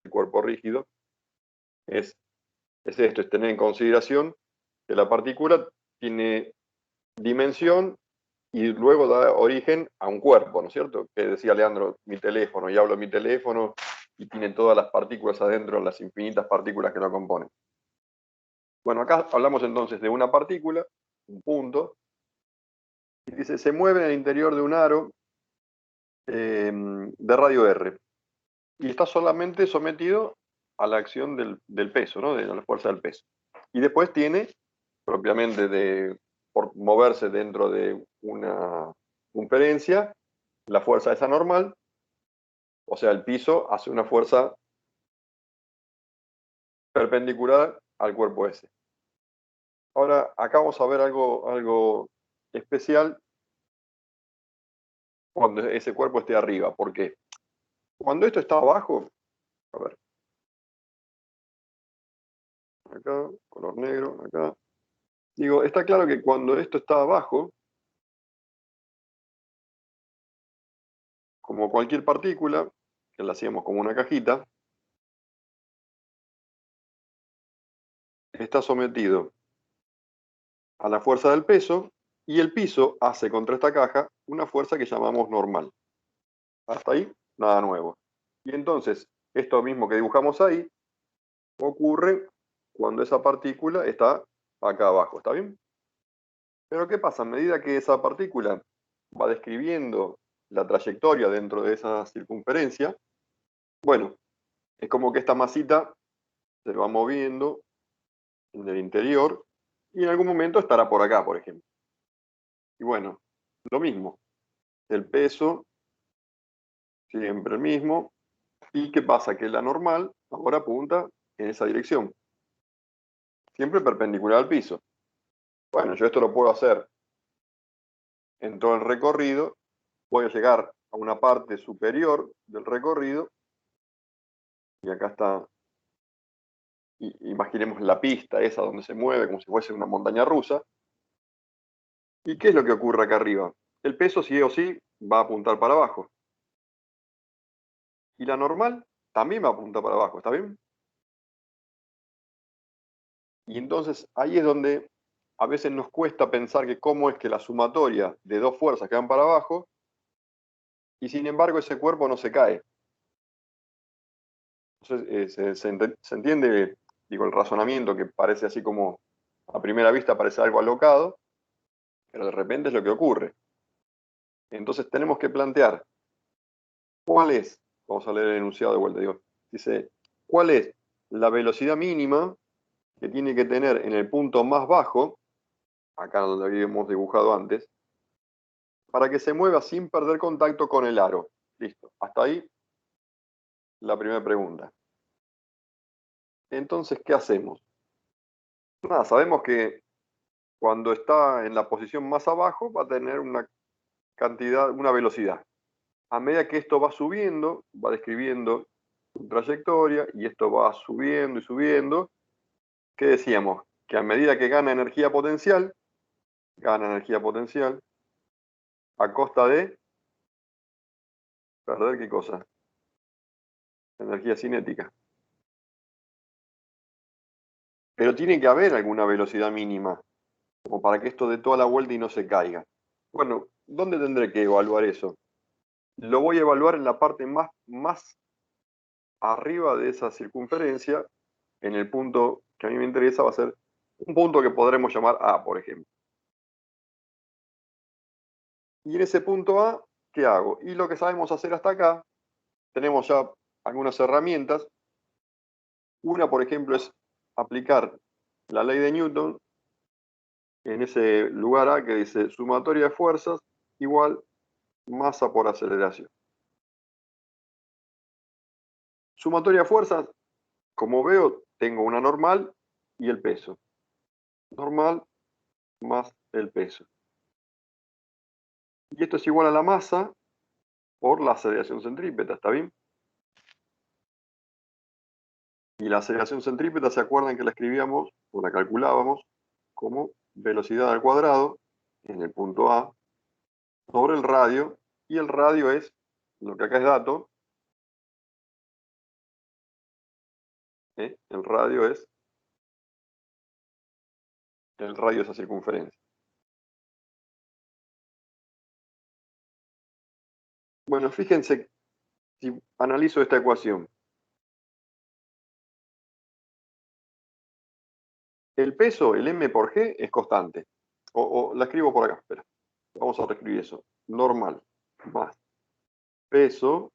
el cuerpo rígido, es esto, es tener en consideración que la partícula tiene dimensión y luego da origen a un cuerpo, ¿no es cierto? Que decía Leandro, mi teléfono, y hablo de mi teléfono, y tiene todas las partículas adentro, las infinitas partículas que lo componen. Bueno, acá hablamos entonces de una partícula, un punto, y dice, se mueve en el interior de un aro de radio R, y está solamente sometido a la acción del peso, ¿no? De la fuerza del peso. Y después tiene, propiamente por moverse dentro de una conferencia, la fuerza esa normal, o sea, el piso hace una fuerza perpendicular al cuerpo ese. Ahora, acá vamos a ver algo especial cuando ese cuerpo esté arriba. ¿Por qué? Cuando esto está abajo, a ver, acá, color negro, acá. Digo, está claro que cuando esto está abajo, como cualquier partícula, que la hacíamos como una cajita, está sometido a la fuerza del peso y el piso hace contra esta caja una fuerza que llamamos normal. Hasta ahí, nada nuevo. Y entonces, esto mismo que dibujamos ahí, ocurre cuando esa partícula está acá abajo, ¿está bien? Pero ¿qué pasa? A medida que esa partícula va describiendo la trayectoria dentro de esa circunferencia, bueno, es como que esta masita se va moviendo en el interior y en algún momento estará por acá, por ejemplo. Y bueno, lo mismo, el peso siempre el mismo. ¿Y qué pasa? Que la normal ahora apunta en esa dirección, siempre perpendicular al piso. Bueno, yo esto lo puedo hacer en todo el recorrido, voy a llegar a una parte superior del recorrido, y acá está, imaginemos la pista esa donde se mueve como si fuese una montaña rusa. ¿Y qué es lo que ocurre acá arriba? El peso sí o sí va a apuntar para abajo. Y la normal también va a apuntar para abajo, ¿está bien? Y entonces ahí es donde a veces nos cuesta pensar que cómo es que la sumatoria de dos fuerzas quedan para abajo y sin embargo ese cuerpo no se cae. Entonces se entiende, digo, el razonamiento que parece así como a primera vista parece algo alocado, pero de repente es lo que ocurre. Entonces tenemos que plantear cuál es, vamos a leer el enunciado de vuelta, digo, dice, cuál es la velocidad mínima que tiene que tener en el punto más bajo, acá donde habíamos dibujado antes, para que se mueva sin perder contacto con el aro. Listo, hasta ahí la primera pregunta. Entonces, ¿qué hacemos? Nada, sabemos que cuando está en la posición más abajo va a tener una cantidad, una velocidad. A medida que esto va subiendo, va describiendo su trayectoria y esto va subiendo y subiendo. ¿Qué decíamos? Que a medida que gana energía potencial a costa de perder qué cosa? Energía cinética. Pero tiene que haber alguna velocidad mínima, como para que esto dé toda la vuelta y no se caiga. Bueno, ¿dónde tendré que evaluar eso? Lo voy a evaluar en la parte más arriba de esa circunferencia, en el punto que a mí me interesa, va a ser un punto que podremos llamar A, por ejemplo. Y en ese punto A, ¿qué hago? Y lo que sabemos hacer hasta acá, tenemos ya algunas herramientas. Una, por ejemplo, es aplicar la ley de Newton en ese lugar A que dice sumatoria de fuerzas igual masa por aceleración. Sumatoria de fuerzas, como veo, tengo una normal y el peso. Normal más el peso. Y esto es igual a la masa por la aceleración centrípeta, ¿está bien? Y la aceleración centrípeta, ¿se acuerdan que la escribíamos o la calculábamos como velocidad al cuadrado en el punto A sobre el radio? Y el radio es, lo que acá es dato, El radio es esa circunferencia. Bueno, fíjense, si analizo esta ecuación, el peso, el m por g, es constante. O la escribo por acá, espera. Vamos a reescribir eso. Normal más peso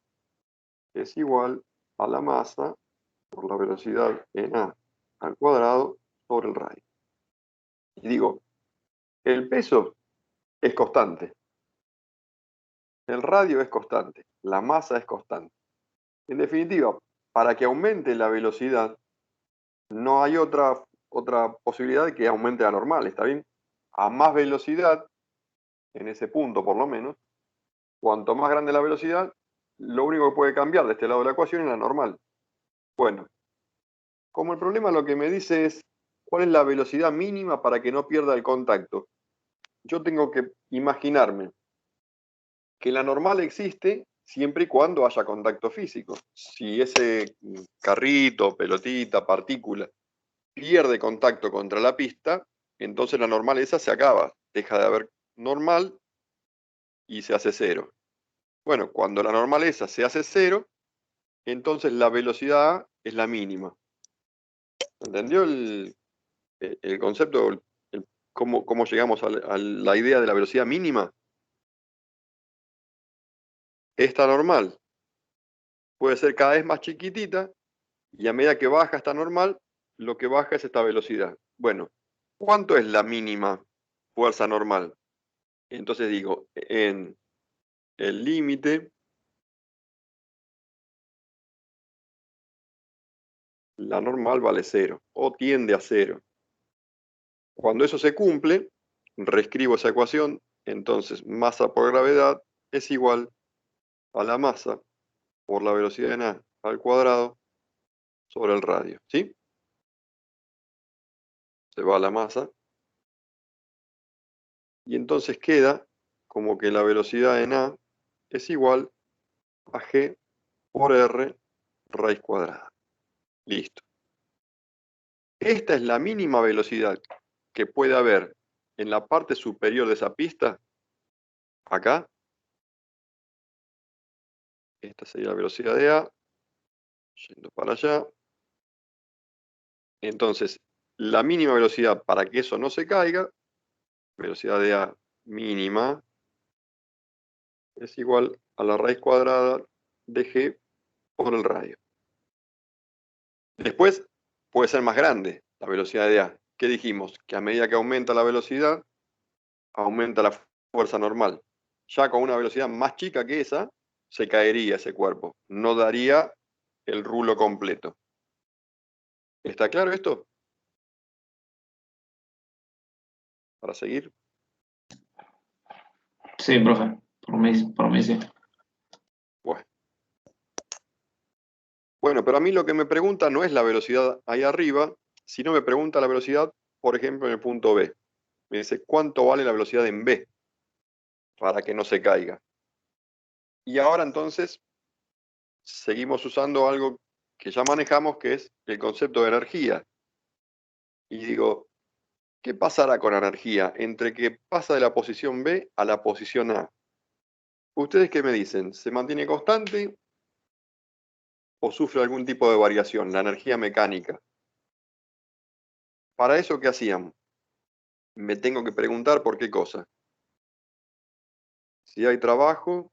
es igual a la masa por la velocidad en a al cuadrado sobre el radio. Y digo, el peso es constante, el radio es constante, la masa es constante. En definitiva, para que aumente la velocidad, no hay otra posibilidad de que aumente la normal, ¿está bien? A más velocidad, en ese punto por lo menos, cuanto más grande la velocidad, lo único que puede cambiar de este lado de la ecuación es la normal. Bueno, como el problema lo que me dice es cuál es la velocidad mínima para que no pierda el contacto, yo tengo que imaginarme que la normal existe siempre y cuando haya contacto físico. Si ese carrito, pelotita, partícula pierde contacto contra la pista, entonces la normal esa se acaba, deja de haber normal y se hace cero. Bueno, cuando la normal esa se hace cero, entonces la velocidad es la mínima. ¿Entendió el concepto? ¿Cómo llegamos a la idea de la velocidad mínima? Esta normal puede ser cada vez más chiquitita y a medida que baja esta normal, lo que baja es esta velocidad. Bueno, ¿cuánto es la mínima fuerza normal? Entonces digo, en el límite, la normal vale cero o tiende a cero. Cuando eso se cumple, reescribo esa ecuación, entonces masa por gravedad es igual a la masa por la velocidad en a al cuadrado sobre el radio, ¿sí? Se va la masa y entonces queda como que la velocidad en a es igual a g por r raíz cuadrada. Listo. Esta es la mínima velocidad que puede haber en la parte superior de esa pista, acá. Esta sería la velocidad de a, yendo para allá. Entonces, la mínima velocidad para que eso no se caiga, velocidad de a mínima, es igual a la raíz cuadrada de g por el radio. Después puede ser más grande la velocidad de a. ¿Qué dijimos? Que a medida que aumenta la velocidad, aumenta la fuerza normal. Ya con una velocidad más chica que esa, se caería ese cuerpo. No daría el rulo completo. ¿Está claro esto? Para seguir. Sí, profe, por mí sí. Bueno, pero a mí lo que me pregunta no es la velocidad ahí arriba, sino me pregunta la velocidad, por ejemplo, en el punto B. Me dice, ¿cuánto vale la velocidad en B? Para que no se caiga. Y ahora entonces seguimos usando algo que ya manejamos, que es el concepto de energía. Y digo, ¿qué pasará con la energía entre que pasa de la posición B a la posición A? ¿Ustedes qué me dicen? ¿Se mantiene constante o sufre algún tipo de variación, la energía mecánica? Para eso, ¿qué hacían? Me tengo que preguntar por qué cosa. Si hay trabajo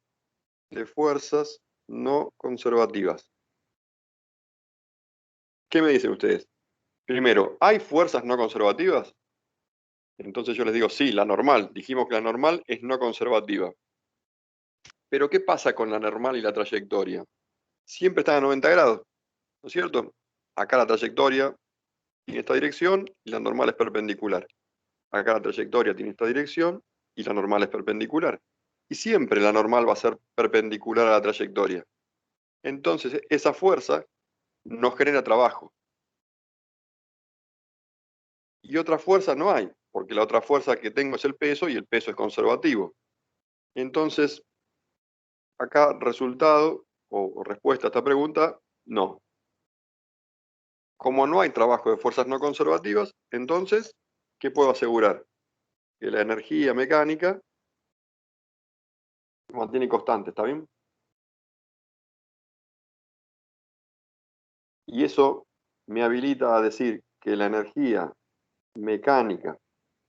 de fuerzas no conservativas. ¿Qué me dicen ustedes? Primero, ¿hay fuerzas no conservativas? Entonces yo les digo, sí, la normal. Dijimos que la normal es no conservativa. Pero ¿qué pasa con la normal y la trayectoria? Siempre están a 90 grados, ¿no es cierto? Acá la trayectoria tiene esta dirección y la normal es perpendicular. Acá la trayectoria tiene esta dirección y la normal es perpendicular. Y siempre la normal va a ser perpendicular a la trayectoria. Entonces, esa fuerza no genera trabajo. Y otra fuerza no hay, porque la otra fuerza que tengo es el peso y el peso es conservativo. Entonces, acá resultado o respuesta a esta pregunta, no. como no hay trabajo de fuerzas no conservativas, entonces, ¿qué puedo asegurar? Que la energía mecánica se mantiene constante, ¿está bien? Y eso me habilita a decir que la energía mecánica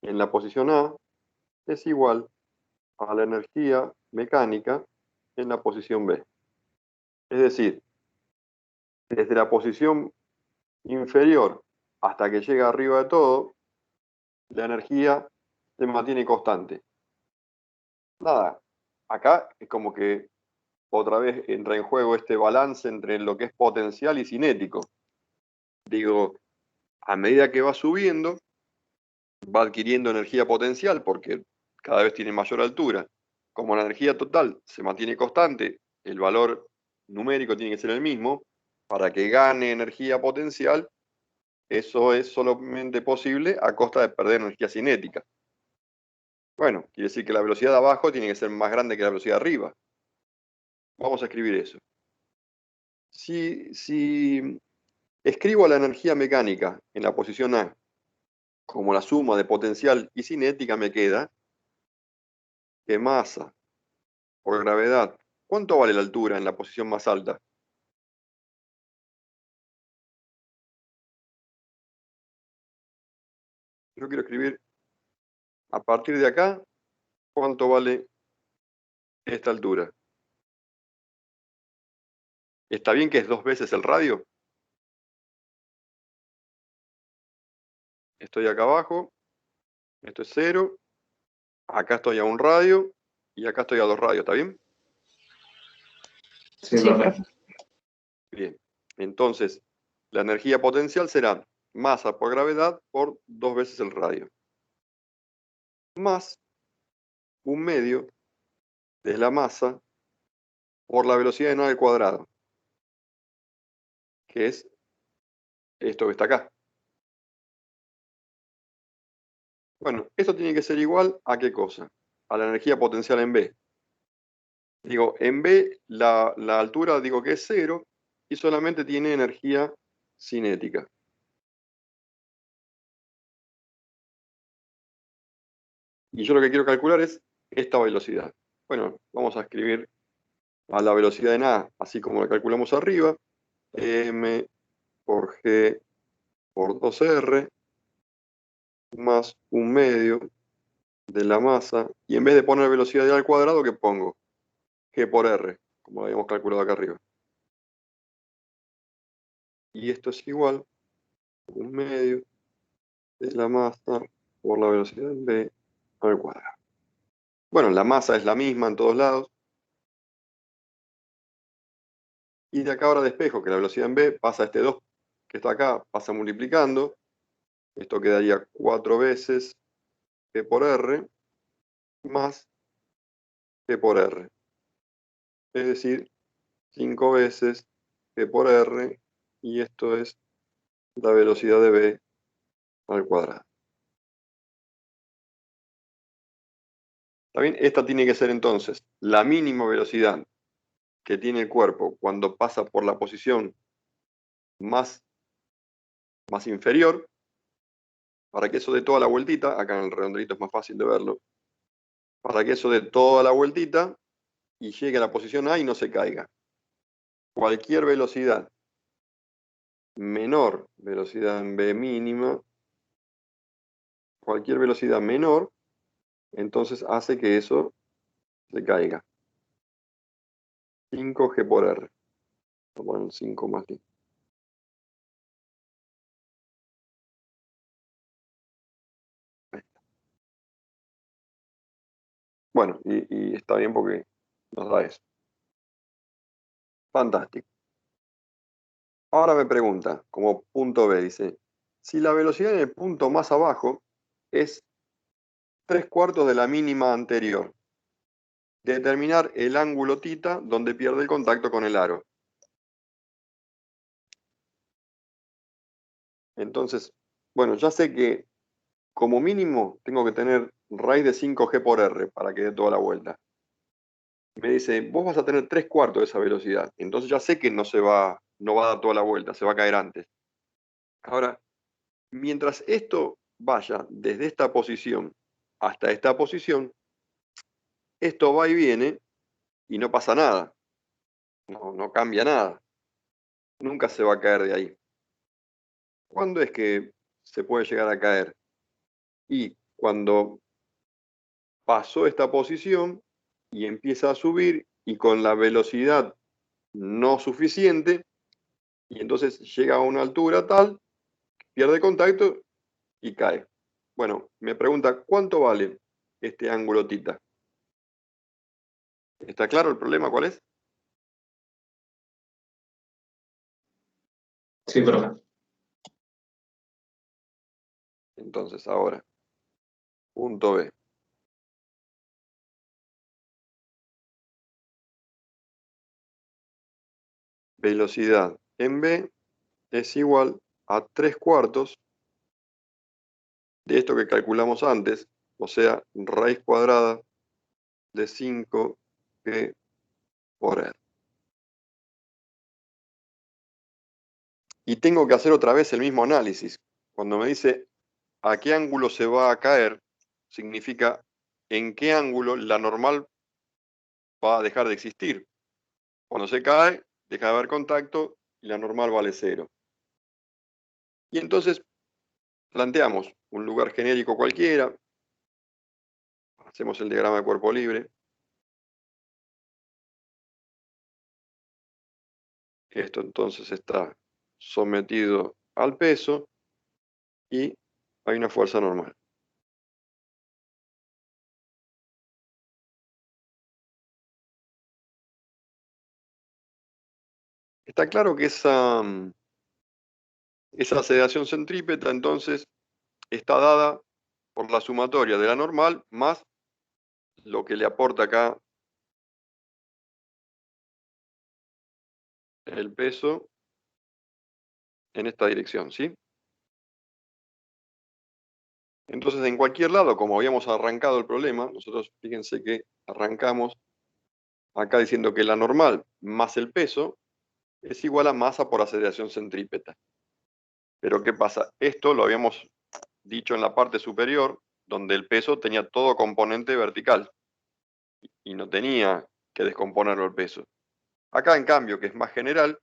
en la posición A es igual a la energía mecánica en la posición B. Es decir, desde la posición inferior hasta que llega arriba de todo, la energía se mantiene constante. Nada, acá es como que otra vez entra en juego este balance entre lo que es potencial y cinético. Digo, a medida que va subiendo, va adquiriendo energía potencial porque cada vez tiene mayor altura. Como la energía total se mantiene constante, el valor numérico tiene que ser el mismo. Para que gane energía potencial, eso es solamente posible a costa de perder energía cinética. Bueno, quiere decir que la velocidad de abajo tiene que ser más grande que la velocidad de arriba. Vamos a escribir eso. Si escribo la energía mecánica en la posición A como la suma de potencial y cinética, me queda que masa por gravedad. ¿Cuánto vale la altura en la posición más alta? Yo quiero escribir a partir de acá, ¿cuánto vale esta altura? ¿Está bien que es 2 veces el radio? Estoy acá abajo, esto es 0, acá estoy a 1 radio y acá estoy a 2 radios, ¿está bien? Sí, profe. Bien, entonces la energía potencial será masa por gravedad por 2 veces el radio, más 1/2 de la masa por la velocidad de nada al cuadrado, que es esto que está acá. Bueno, esto tiene que ser igual a ¿qué cosa? A la energía potencial en B. Digo, en B la altura digo que es 0 y solamente tiene energía cinética. Y yo lo que quiero calcular es esta velocidad. Bueno, vamos a escribir a la velocidad en A, así como la calculamos arriba, m por g por 2r más 1/2 de la masa. Y en vez de poner velocidad al cuadrado, ¿qué pongo? G por r, como lo habíamos calculado acá arriba. Y esto es igual a 1/2 de la masa por la velocidad en v al cuadrado. Bueno, la masa es la misma en todos lados. Y de acá ahora despejo que la velocidad en v pasa a este 2 que está acá, pasa multiplicando. Esto quedaría 4 veces g por r más g por r. Es decir, 5 veces g por r, y esto es la velocidad de v al cuadrado. ¿Está bien? Esta tiene que ser entonces la mínima velocidad que tiene el cuerpo cuando pasa por la posición más inferior, para que eso dé toda la vueltita. Acá en el redondelito es más fácil de verlo. Para que eso dé toda la vueltita y llegue a la posición A y no se caiga. Cualquier velocidad menor, velocidad en v mínima, cualquier velocidad menor, entonces hace que eso se caiga. 5g por r. Vamos a poner 5 más 10. Bueno, y está bien porque nos da eso. Fantástico. Ahora me pregunta, como punto B, dice, si la velocidad en el punto más abajo es 3/4 de la mínima anterior, determinar el ángulo θ donde pierde el contacto con el aro. Entonces, bueno, ya sé que como mínimo tengo que tener raíz de 5g por r para que dé toda la vuelta. Me dice, vos vas a tener 3/4 de esa velocidad. Entonces ya sé que no va a dar toda la vuelta, se va a caer antes. Ahora, mientras esto vaya desde esta posición hasta esta posición, esto va y viene y no pasa nada, no cambia nada, nunca se va a caer de ahí. ¿Cuándo es que se puede llegar a caer? Y cuando pasó esta posición y empieza a subir y con la velocidad no suficiente, y entonces llega a una altura tal, pierde contacto y cae. Bueno, me pregunta, ¿cuánto vale este ángulo tita? ¿Está claro el problema cuál es? Sí, profe. Entonces, ahora, punto B. Velocidad en B es igual a 3/4 de esto que calculamos antes, o sea, raíz cuadrada de 5G por R. Y tengo que hacer otra vez el mismo análisis. Cuando me dice a qué ángulo se va a caer, significa en qué ángulo la normal va a dejar de existir. Cuando se cae, deja de haber contacto y la normal vale 0. Y entonces planteamos un lugar genérico cualquiera, hacemos el diagrama de cuerpo libre. Esto entonces está sometido al peso y hay una fuerza normal. Está claro que esa aceleración centrípeta entonces está dada por la sumatoria de la normal más lo que le aporta acá el peso en esta dirección, ¿sí? Entonces, en cualquier lado, como habíamos arrancado el problema, nosotros fíjense que arrancamos acá diciendo que la normal más el peso es igual a masa por aceleración centrípeta. Pero ¿qué pasa? Esto lo habíamos dicho en la parte superior, donde el peso tenía todo componente vertical y no tenía que descomponerlo el peso. Acá, en cambio, que es más general,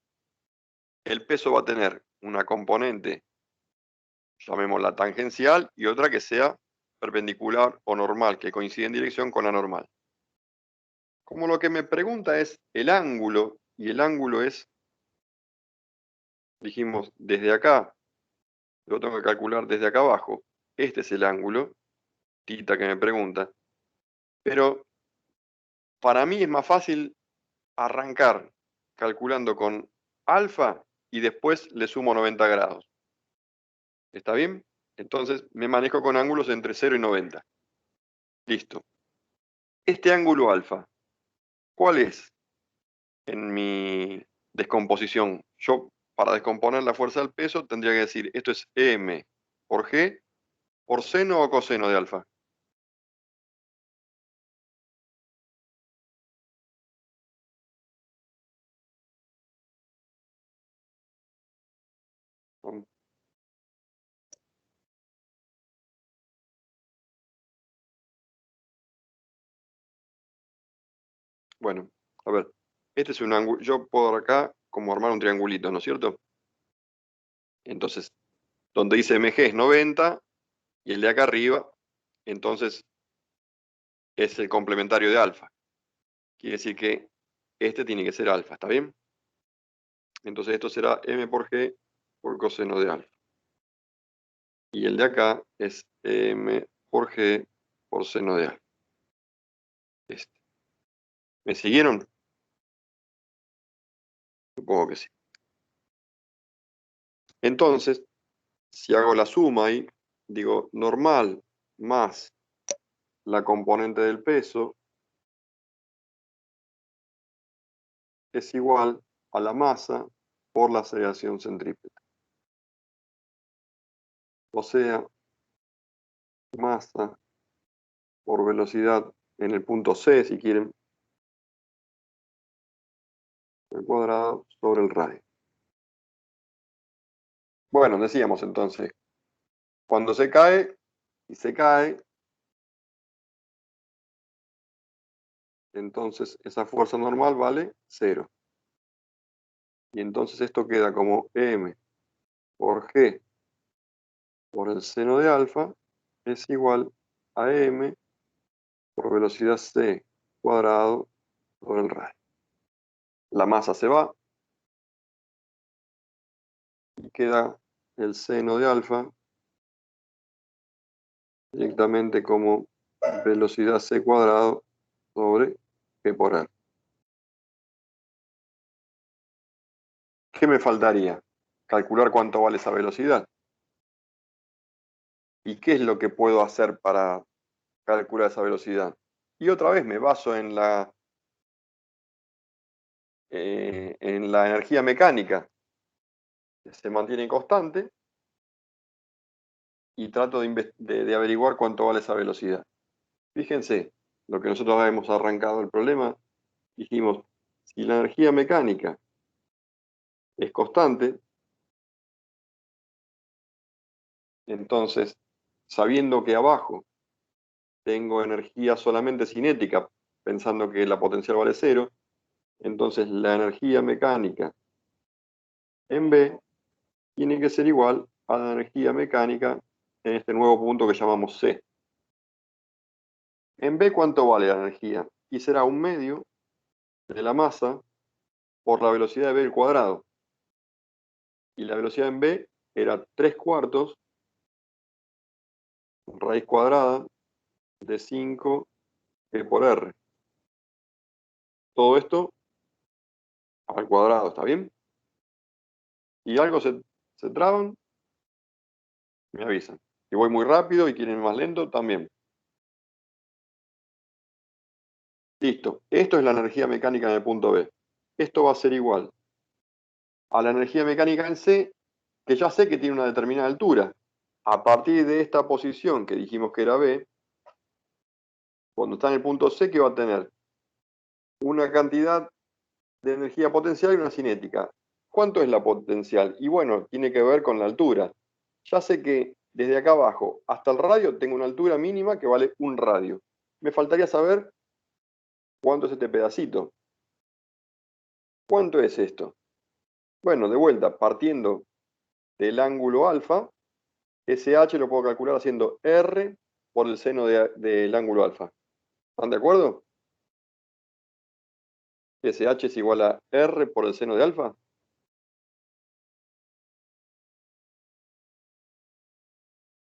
el peso va a tener una componente, llamémosla tangencial, y otra que sea perpendicular o normal, que coincide en dirección con la normal. Como lo que me pregunta es el ángulo, y el ángulo es, dijimos, desde acá, lo tengo que calcular desde acá abajo, este es el ángulo, tita que me pregunta, pero para mí es más fácil arrancar calculando con alfa y después le sumo 90 grados. ¿Está bien? Entonces me manejo con ángulos entre 0 y 90. Listo. Este ángulo alfa, ¿cuál es en mi descomposición? Yo, para descomponer la fuerza del peso, tendría que decir, esto es m por g por seno o coseno de alfa. Bueno, a ver, este es un ángulo, yo puedo acá como armar un triangulito, ¿no es cierto? Entonces, donde dice mg es 90 y el de acá arriba, entonces es el complementario de alfa. Quiere decir que este tiene que ser alfa, ¿está bien? Entonces esto será m por g por coseno de alfa. Y el de acá es m por g por seno de alfa. Este. ¿Me siguieron? Supongo que sí. Entonces, si hago la suma ahí, digo normal más la componente del peso es igual a la masa por la aceleración centrípeta. O sea, masa por velocidad en el punto C, si quieren, al cuadrado sobre el radio. Bueno, decíamos entonces, cuando se cae y se cae, entonces esa fuerza normal vale 0. Y entonces esto queda como m por g por el seno de alfa es igual a m por velocidad c cuadrado por el radio. La masa se va y queda el seno de alfa directamente como velocidad c cuadrado sobre g por r. ¿Qué me faltaría? Calcular cuánto vale esa velocidad. ¿Y qué es lo que puedo hacer para calcular esa velocidad? Y otra vez me baso en la energía mecánica, que se mantiene constante, y trato de averiguar cuánto vale esa velocidad. Fíjense, lo que nosotros habíamos arrancado el problema, dijimos, si la energía mecánica es constante, entonces, sabiendo que abajo tengo energía solamente cinética, pensando que la potencial vale 0, entonces la energía mecánica en B tiene que ser igual a la energía mecánica en este nuevo punto que llamamos C. En B, ¿cuánto vale la energía? Y será 1/2 de la masa por la velocidad de B al cuadrado. Y la velocidad en B era 3/4 raíz cuadrada de 5 G por R. Todo esto al cuadrado, ¿está bien? Si algo se traban, me avisan. Si voy muy rápido y quieren más lento, también. Listo. Esto es la energía mecánica en el punto B. Esto va a ser igual a la energía mecánica en C, que ya sé que tiene una determinada altura. A partir de esta posición que dijimos que era B, cuando está en el punto C, ¿qué va a tener? Una cantidad de energía potencial y una cinética. ¿Cuánto es la potencial? Y bueno, tiene que ver con la altura. Ya sé que desde acá abajo hasta el radio tengo una altura mínima que vale 1 radio. Me faltaría saber cuánto es este pedacito. ¿Cuánto es esto? Bueno, de vuelta, partiendo del ángulo alfa, SH lo puedo calcular haciendo R por el seno del ángulo alfa. ¿Están de acuerdo? SH es igual a R por el seno de alfa.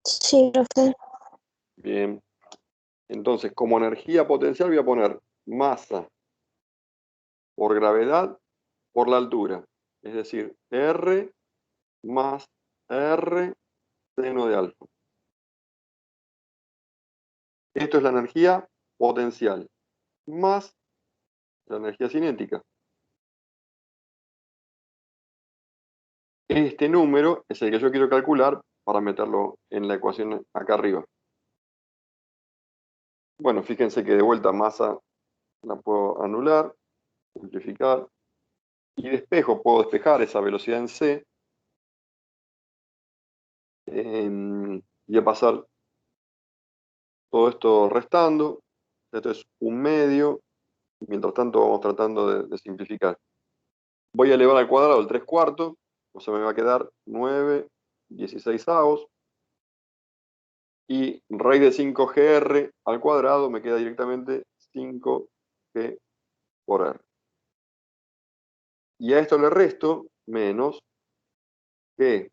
Sí, profe. Bien. Entonces, como energía potencial voy a poner masa por gravedad por la altura. Es decir, R más R seno de alfa. Esto es la energía potencial más la energía cinética. Este número es el que yo quiero calcular para meterlo en la ecuación acá arriba. Bueno, fíjense que de vuelta masa la puedo anular, simplificar, y despejo, puedo despejar esa velocidad en C, y a pasar todo esto restando. Esto es 1/2, mientras tanto vamos tratando de simplificar. Voy a elevar al cuadrado el 3/4, o sea, me va a quedar 9/16, y raíz de 5GR al cuadrado me queda directamente 5G por R. Y a esto le resto menos G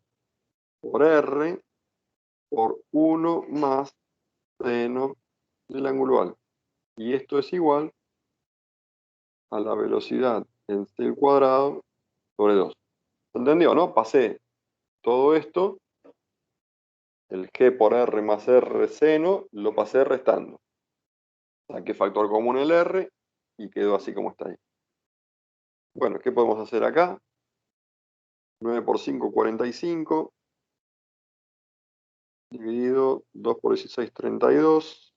por R por 1 más seno del ángulo alfa. Y esto es igual a la velocidad en C al cuadrado sobre 2. ¿Entendió, no? Pasé todo esto, el G por R más R seno, lo pasé restando. Saqué factor común el R y quedó así como está ahí. Bueno, ¿qué podemos hacer acá? 9 por 5, 45. Dividido 2 por 16, 32.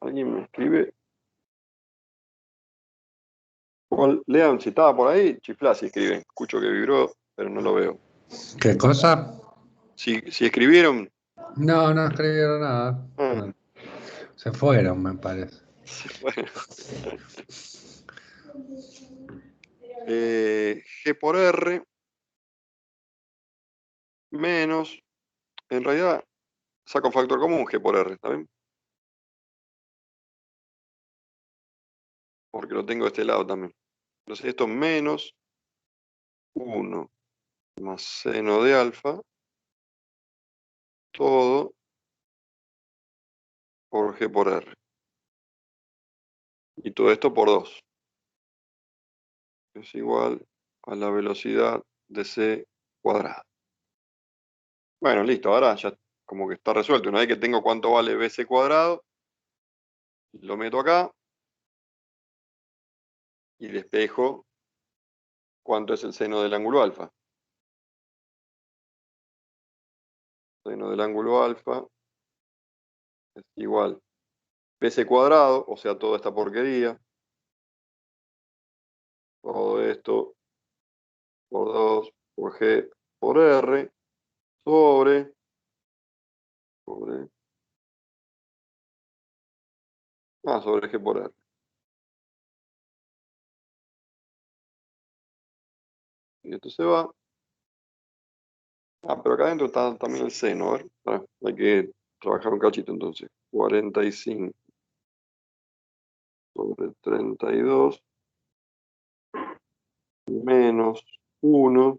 ¿Alguien me escribe? Lean, si estaba por ahí, chiflá si escriben. Escucho que vibró. pero no lo veo. ¿Qué cosa? Si escribieron, No, no escribieron nada. ah, No. Se fueron, me parece. bueno. G por R menos, en realidad, saco factor común G por R, ¿está bien? Porque lo tengo de este lado también. Entonces esto menos 1 más seno de alfa, todo por G por R. Y todo esto por 2. Es igual a la velocidad de C cuadrada. Bueno, listo, ahora ya como que está resuelto. Una vez que tengo cuánto vale BC cuadrado, lo meto acá y despejo cuánto es el seno del ángulo alfa. Seno del ángulo alfa es igual BC cuadrado, o sea, toda esta porquería. Todo esto por 2 por G por R sobre G por R. Y esto se va. Pero acá adentro está también el seno. A ver, hay que trabajar un cachito entonces. 45 sobre 32 menos 1.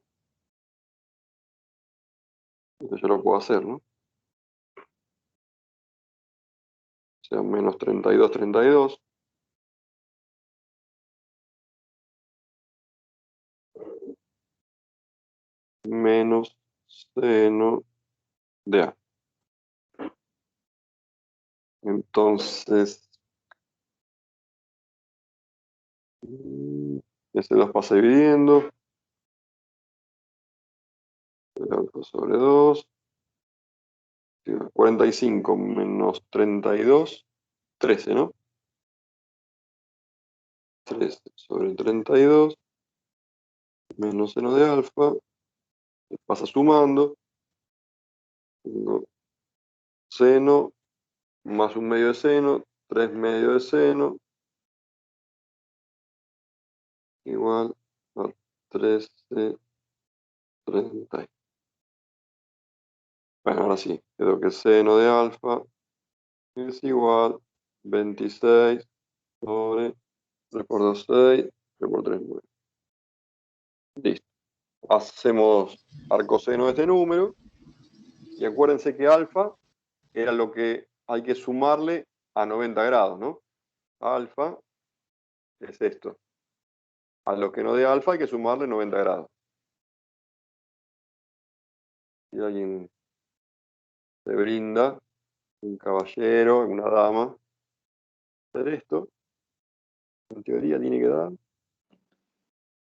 Esto yo lo puedo hacer, ¿no? O sea, menos 32 menos seno de A. Entonces, este los pasa dividiendo. Alfa sobre 2. 45 menos 32, 13, ¿no? 13 sobre 32 menos seno de alfa. Pasa sumando. Tengo seno más un medio de seno, 3 medios de seno, igual a 13, 30. Bueno, ahora sí, quedó que seno de alfa es igual 26 sobre 3 por 2, 6, 3 por 3, 9. Listo. Hacemos arcoseno de este número y acuérdense que alfa era lo que hay que sumarle a 90 grados, ¿no? Alfa es esto. A lo que no dé alfa hay que sumarle 90 grados. Si alguien se brinda, un caballero, una dama, hacer esto, en teoría tiene que dar.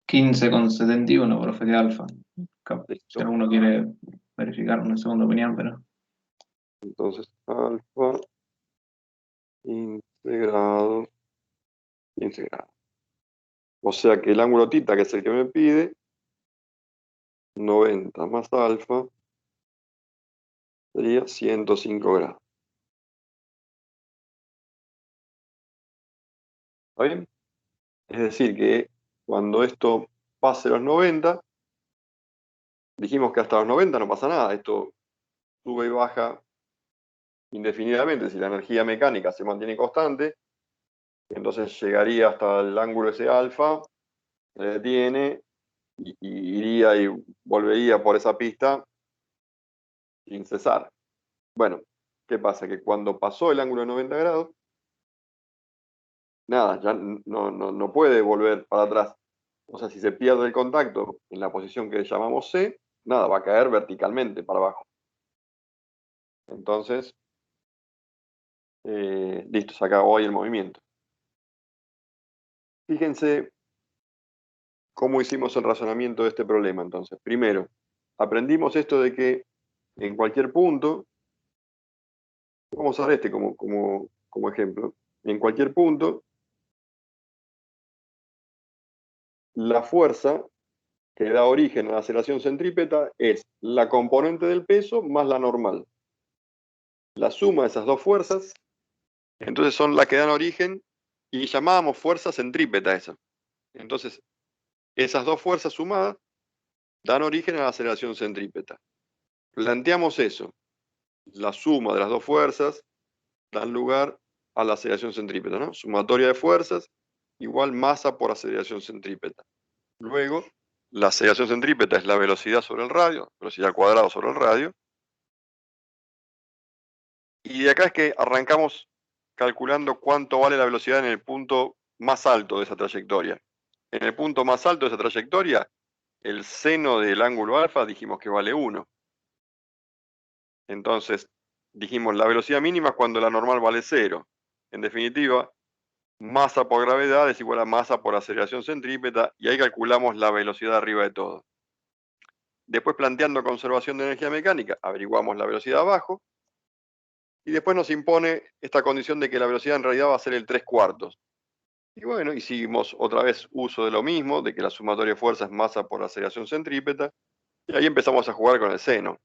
15,71, profe, de alfa. Si Listo. alguno quiere verificar una segunda opinión, pero Entonces, alfa, 15 grados, 15 grados. O sea que el ángulo tita, que es el que me pide, 90 más alfa, sería 105 grados. ¿Está bien? Es decir, que cuando esto pase los 90, dijimos que hasta los 90 no pasa nada. Esto sube y baja indefinidamente. Si la energía mecánica se mantiene constante, entonces llegaría hasta el ángulo ese alfa, se detiene y iría y volvería por esa pista sin cesar. Bueno, ¿qué pasa? Que cuando pasó el ángulo de 90 grados, nada, ya no puede volver para atrás. O sea, si se pierde el contacto en la posición que llamamos C, nada, va a caer verticalmente para abajo. Entonces, listo, se acabó ahí el movimiento. Fíjense cómo hicimos el razonamiento de este problema. Entonces, primero, aprendimos esto de que en cualquier punto, vamos a usar este como ejemplo, en cualquier punto, la fuerza que da origen a la aceleración centrípeta es la componente del peso más la normal. La suma de esas dos fuerzas, entonces son las que dan origen, y llamábamos fuerza centrípeta esa. Entonces, esas dos fuerzas sumadas dan origen a la aceleración centrípeta. Planteamos eso. La suma de las dos fuerzas dan lugar a la aceleración centrípeta, ¿no? Sumatoria de fuerzas igual masa por aceleración centrípeta. Luego, la aceleración centrípeta es la velocidad sobre el radio, velocidad al cuadrado sobre el radio. Y de acá es que arrancamos calculando cuánto vale la velocidad en el punto más alto de esa trayectoria. En el punto más alto de esa trayectoria, el seno del ángulo alfa dijimos que vale 1. Entonces, dijimos la velocidad mínima es cuando la normal vale 0. En definitiva, masa por gravedad es igual a masa por aceleración centrípeta, y ahí calculamos la velocidad arriba de todo. Después, planteando conservación de energía mecánica, averiguamos la velocidad abajo, y después nos impone esta condición de que la velocidad en realidad va a ser el 3/4. Y bueno, hicimos otra vez uso de lo mismo, de que la sumatoria de fuerza es masa por aceleración centrípeta, y ahí empezamos a jugar con el seno,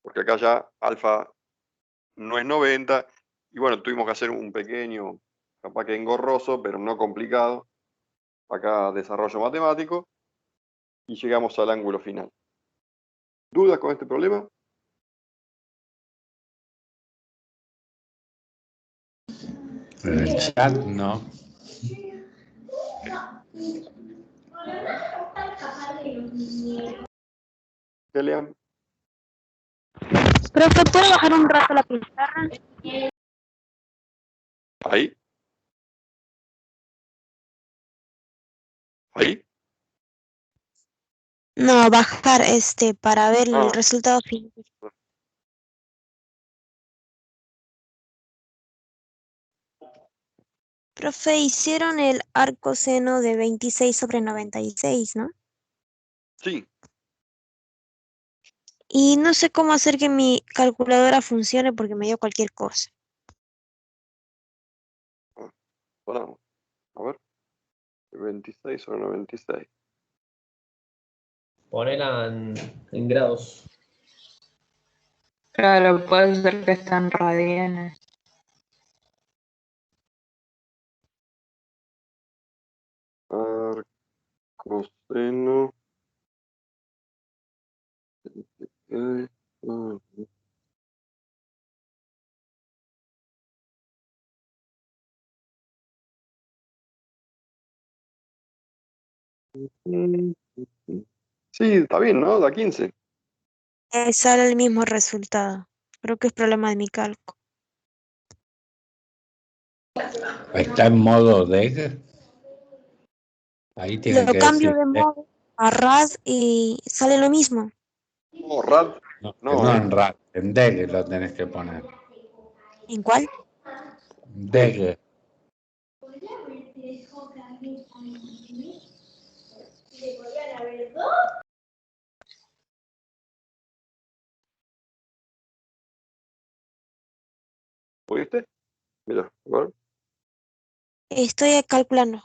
porque acá ya alfa no es 90, y bueno, tuvimos que hacer un pequeño, capaz que engorroso, pero no complicado, acá desarrollo matemático, y llegamos al ángulo final. ¿Dudas con este problema? En el chat no. Elian, Profe, ¿puedo bajar un rato la pizarra? ahí, ahí. No, bajar para ver el Ah, resultado final. Profe, hicieron el arco seno de 26/96, ¿no? sí. Y no sé cómo hacer que mi calculadora funcione porque me dio cualquier cosa. Paramos. A ver. 26 sobre 96. Ponela en grados. Claro, puede ser que están radianes. Coseno. Sí, está bien, ¿no? Da 15. Sale el mismo resultado. Creo que es problema de mi cálculo. Está en modo DEG. Ahí tiene Lo que cambio decir de DEG. modo a RAD y sale lo mismo. No, RAD. No, No, en RAD, en DEG lo tenés que poner. ¿En cuál? DEG. ¿Pudiste? Mira, a ver. Estoy calculando.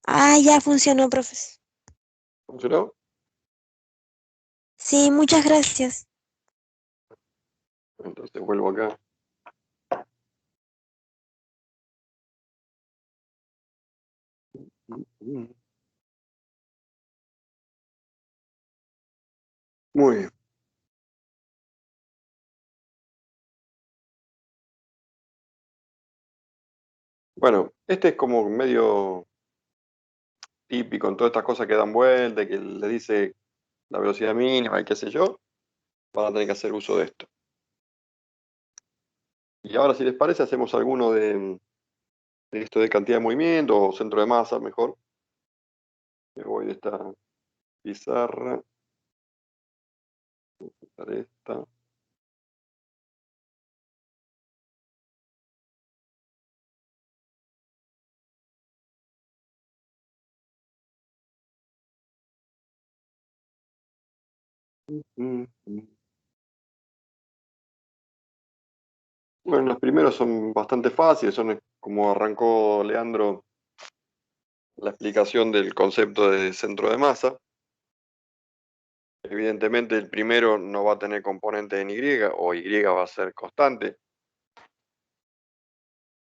Ah, ya funcionó, profe. ¿Funcionó? Sí, muchas gracias. Entonces vuelvo acá. Muy bien. Bueno, este es como medio típico en todas estas cosas que dan vuelta, que le dice la velocidad mínima y qué sé yo. Van a tener que hacer uso de esto. Y ahora, si les parece, hacemos alguno de esto de cantidad de movimiento o centro de masa, mejor. Me voy de esta pizarra. Voy a quitar esta. Bueno, los primeros son bastante fáciles, son como arrancó Leandro la explicación del concepto de centro de masa. Evidentemente el primero no va a tener componente en Y, o Y va a ser constante.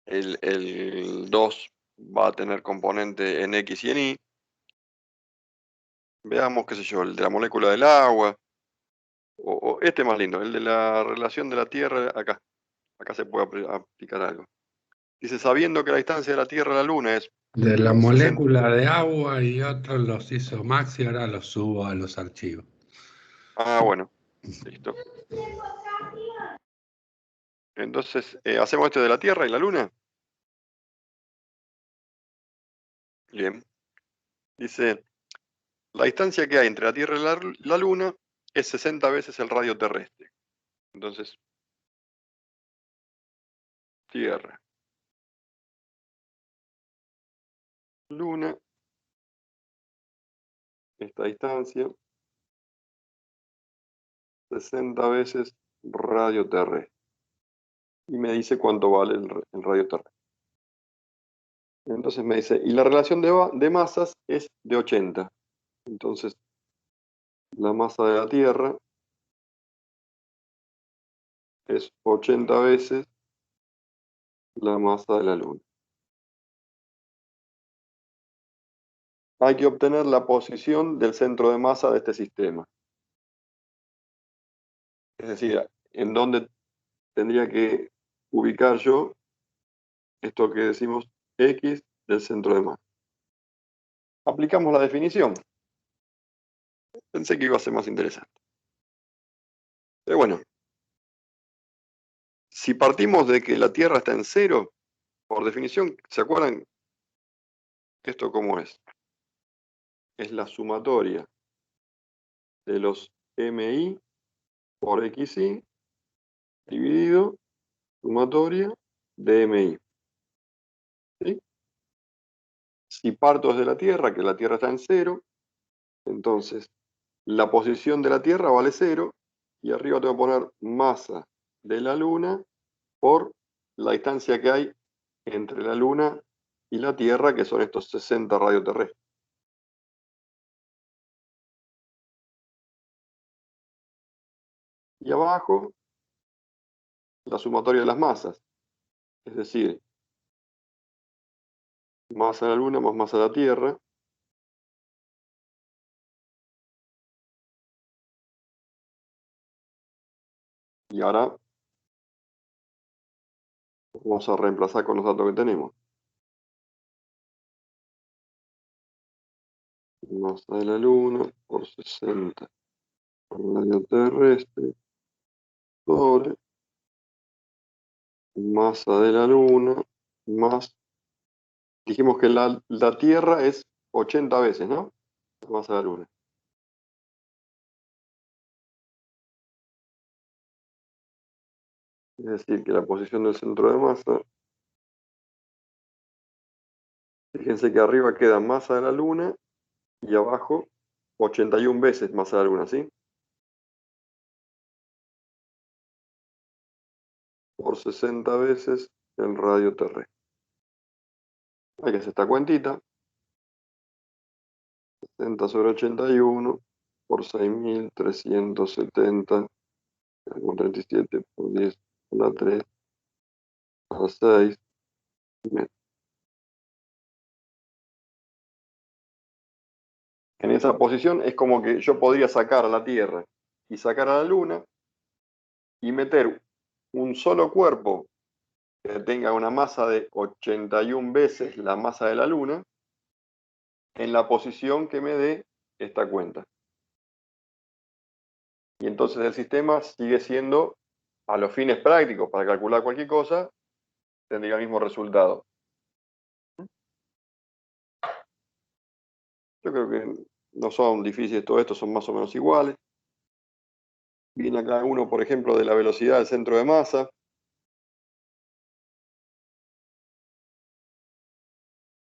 El 2 va a tener componente en X y en Y. Veamos, qué sé yo, el de la molécula del agua, o este más lindo, el de la relación de la Tierra, acá. Acá se puede aplicar algo. Dice, sabiendo que la distancia de la Tierra a la Luna es De la 60. molécula de agua y otros los hizo Max y ahora los subo a los archivos. Ah, bueno, listo. Entonces, ¿hacemos esto de la Tierra y la Luna? Bien. Dice, la distancia que hay entre la Tierra y la Luna es 60 veces el radio terrestre. Entonces, Tierra, Luna, esta distancia, 60 veces radio terrestre. Y me dice cuánto vale el radio terrestre. Entonces me dice, y la relación de masas es de 80. Entonces, la masa de la Tierra es 80 veces la masa de la Luna. Hay que obtener la posición del centro de masa de este sistema. Es decir, en dónde tendría que ubicar yo esto que decimos X del centro de masa. Aplicamos la definición. Pensé que iba a ser más interesante. Pero bueno, si partimos de que la Tierra está en cero, por definición, ¿se acuerdan esto cómo es? Es la sumatoria de los MI por XI dividido sumatoria de MI. ¿Sí? Si parto desde la Tierra, que la Tierra está en cero, entonces la posición de la Tierra vale 0 y arriba tengo que poner masa de la Luna por la distancia que hay entre la Luna y la Tierra, que son estos 60 radioterrestres. Y abajo, la sumatoria de las masas, es decir, masa de la Luna más masa de la Tierra, y ahora vamos a reemplazar con los datos que tenemos. Masa de la Luna por 60 radioterrestre sobre masa de la Luna más, dijimos que la Tierra es 80 veces, ¿no? La masa de la Luna. Es decir, que la posición del centro de masa, fíjense que arriba queda masa de la Luna y abajo 81 veces masa de la Luna, ¿sí? Por 60 veces el radio terrestre. Hay que hacer esta cuentita. 60 sobre 81 por 6.370, con 37 por 10 a la 3 a la 6 metros. En esa posición es como que yo podría sacar a la Tierra y sacar a la Luna y meter un solo cuerpo que tenga una masa de 81 veces la masa de la Luna en la posición que me dé esta cuenta. Y entonces el sistema sigue siendo, a los fines prácticos, para calcular cualquier cosa, tendría el mismo resultado. Yo creo que no son difíciles todo esto, son más o menos iguales. Viene acá uno, por ejemplo, de la velocidad del centro de masa.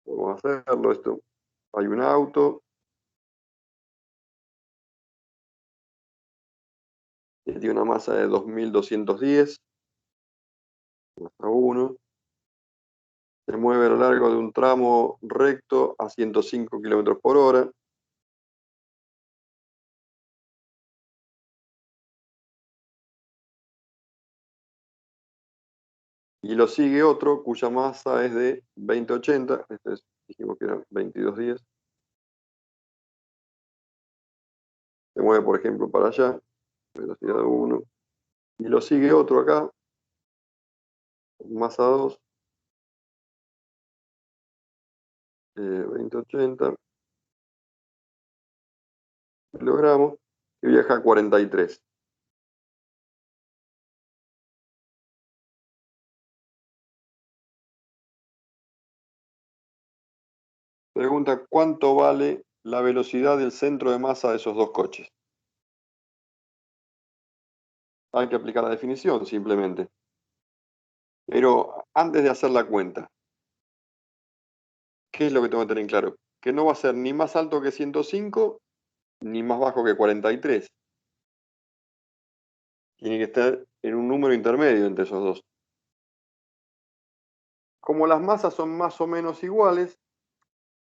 Vamos a hacerlo esto. Hay un auto que tiene una masa de 2.210 masa 1, se mueve a lo largo de un tramo recto a 105 km por hora. Y lo sigue otro cuya masa es de 2080, dijimos que eran 22 días. Se mueve, por ejemplo, para allá, velocidad 1. Y lo sigue otro acá, masa 2, 2080 kilogramos, que viaja a 43. Pregunta, ¿cuánto vale la velocidad del centro de masa de esos dos coches? Hay que aplicar la definición, simplemente. Pero antes de hacer la cuenta, ¿qué es lo que tengo que tener en claro? Que no va a ser ni más alto que 105, ni más bajo que 43. Tiene que estar en un número intermedio entre esos dos. Como las masas son más o menos iguales,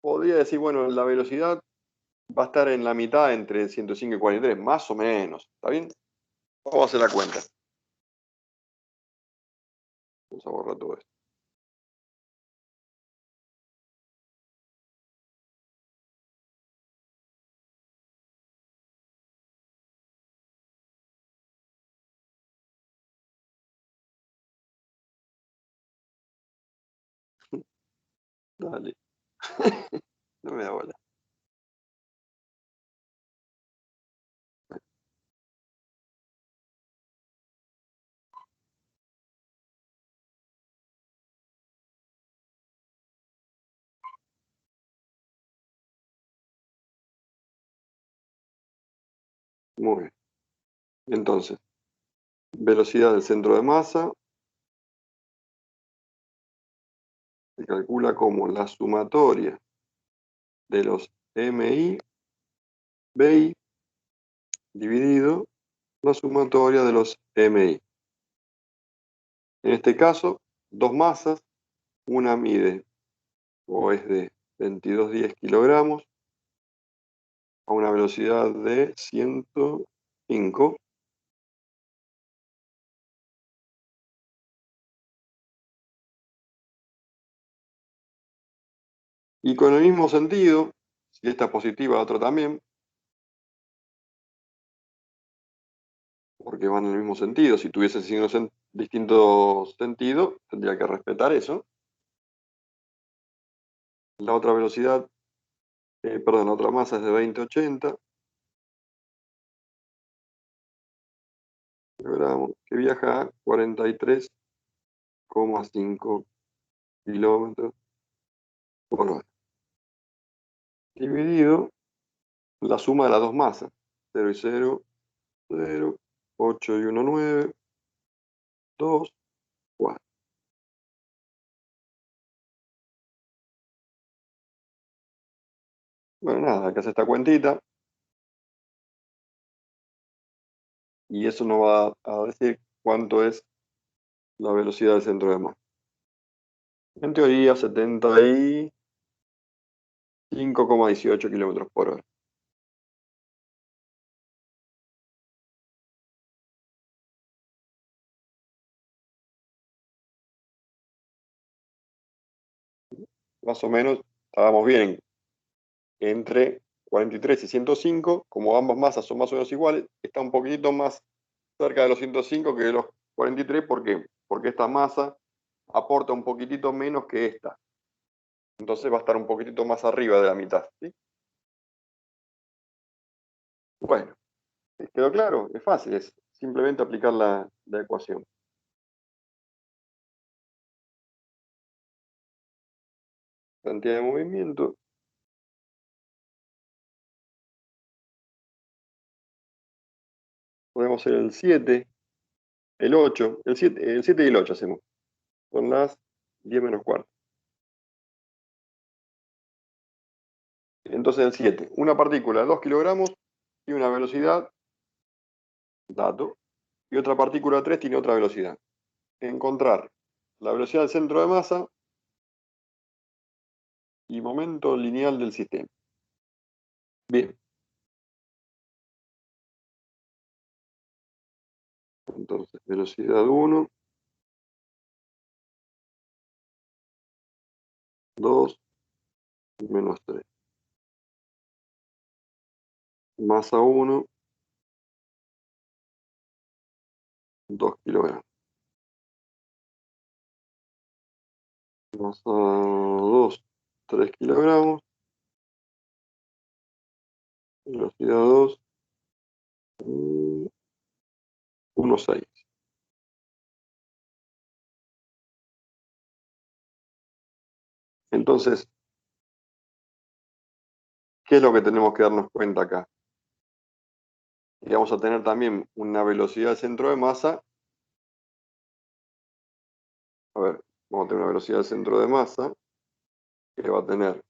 podría decir, bueno, la velocidad va a estar en la mitad entre 105 y 43, más o menos. ¿Está bien? Vamos a hacer la cuenta. Vamos a borrar todo esto. Dale. No me da bola. Muy bien. Entonces, velocidad del centro de masa se calcula como la sumatoria de los MI, BI, dividido la sumatoria de los MI. En este caso, dos masas, una mide o es de 22,10 kilogramos a una velocidad de 105. Y con el mismo sentido, si esta es positiva, la otra también, porque van en el mismo sentido. Si tuviesen signos en distintos sentidos, tendría que respetar eso. La otra velocidad, la otra masa es de 2080 kilogramos, que viaja a 43,5 kilómetros por hora. Dividido la suma de las dos masas, 0 y 0, 0, 8 y 1, 9, 2, 4. Bueno, nada, acá hace esta cuentita. Y eso nos va a decir cuánto es la velocidad del centro de masa. En teoría, 75,18 kilómetros por hora. Más o menos, estábamos bien entre 43 y 105, como ambas masas son más o menos iguales, está un poquitito más cerca de los 105 que de los 43. ¿Por qué? Porque esta masa aporta un poquitito menos que esta. Entonces va a estar un poquitito más arriba de la mitad. ¿Sí? Bueno, ¿quedó claro? Es fácil, es simplemente aplicar la ecuación. Cantidad de movimiento. Podemos hacer el 7, el 8, el 7 y el 8 hacemos. Son las 10 menos cuarto. Entonces el 7, una partícula de 2 kilogramos y una velocidad, dato, y otra partícula de 3 tiene otra velocidad. Encontrar la velocidad del centro de masa y momento lineal del sistema. Bien. Entonces, velocidad 1, 2, menos 3. Masa 1, 2 kilogramos. Masa 2, 3 kilogramos. Velocidad 2, 1,6. Entonces, ¿qué es lo que tenemos que darnos cuenta acá? Y vamos a tener también una velocidad del centro de masa. A ver, vamos a tener una velocidad del centro de masa que va a tener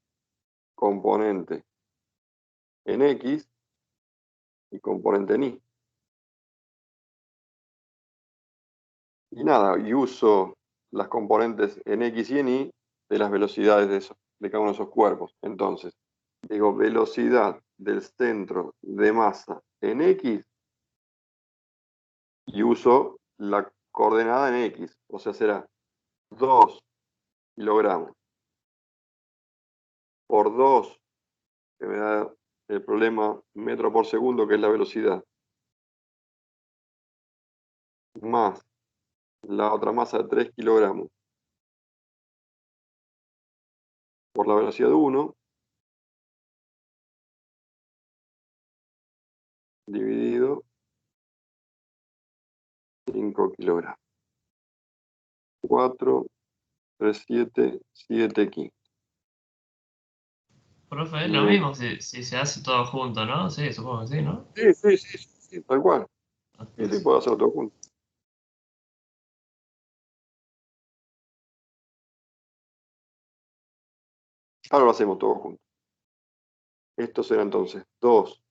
componente en X y componente en Y. Y nada, y uso las componentes en X y en Y de las velocidades de cada uno de esos cuerpos. Entonces, digo velocidad del centro de masa en X y uso la coordenada en X. O sea, será 2 kilogramos por 2, que me da el problema metro por segundo, que es la velocidad, más la otra masa de 3 kilogramos por la velocidad de 1, dividido 5 kilogramos. 4, 3, 7, 7 15. Profe, es lo mismo si se hace todo junto, ¿no? Sí, supongo que sí, ¿no? Sí, tal cual. Así Sí, es. puedo hacerlo todo junto. Ahora lo hacemos todo junto. Esto será entonces 2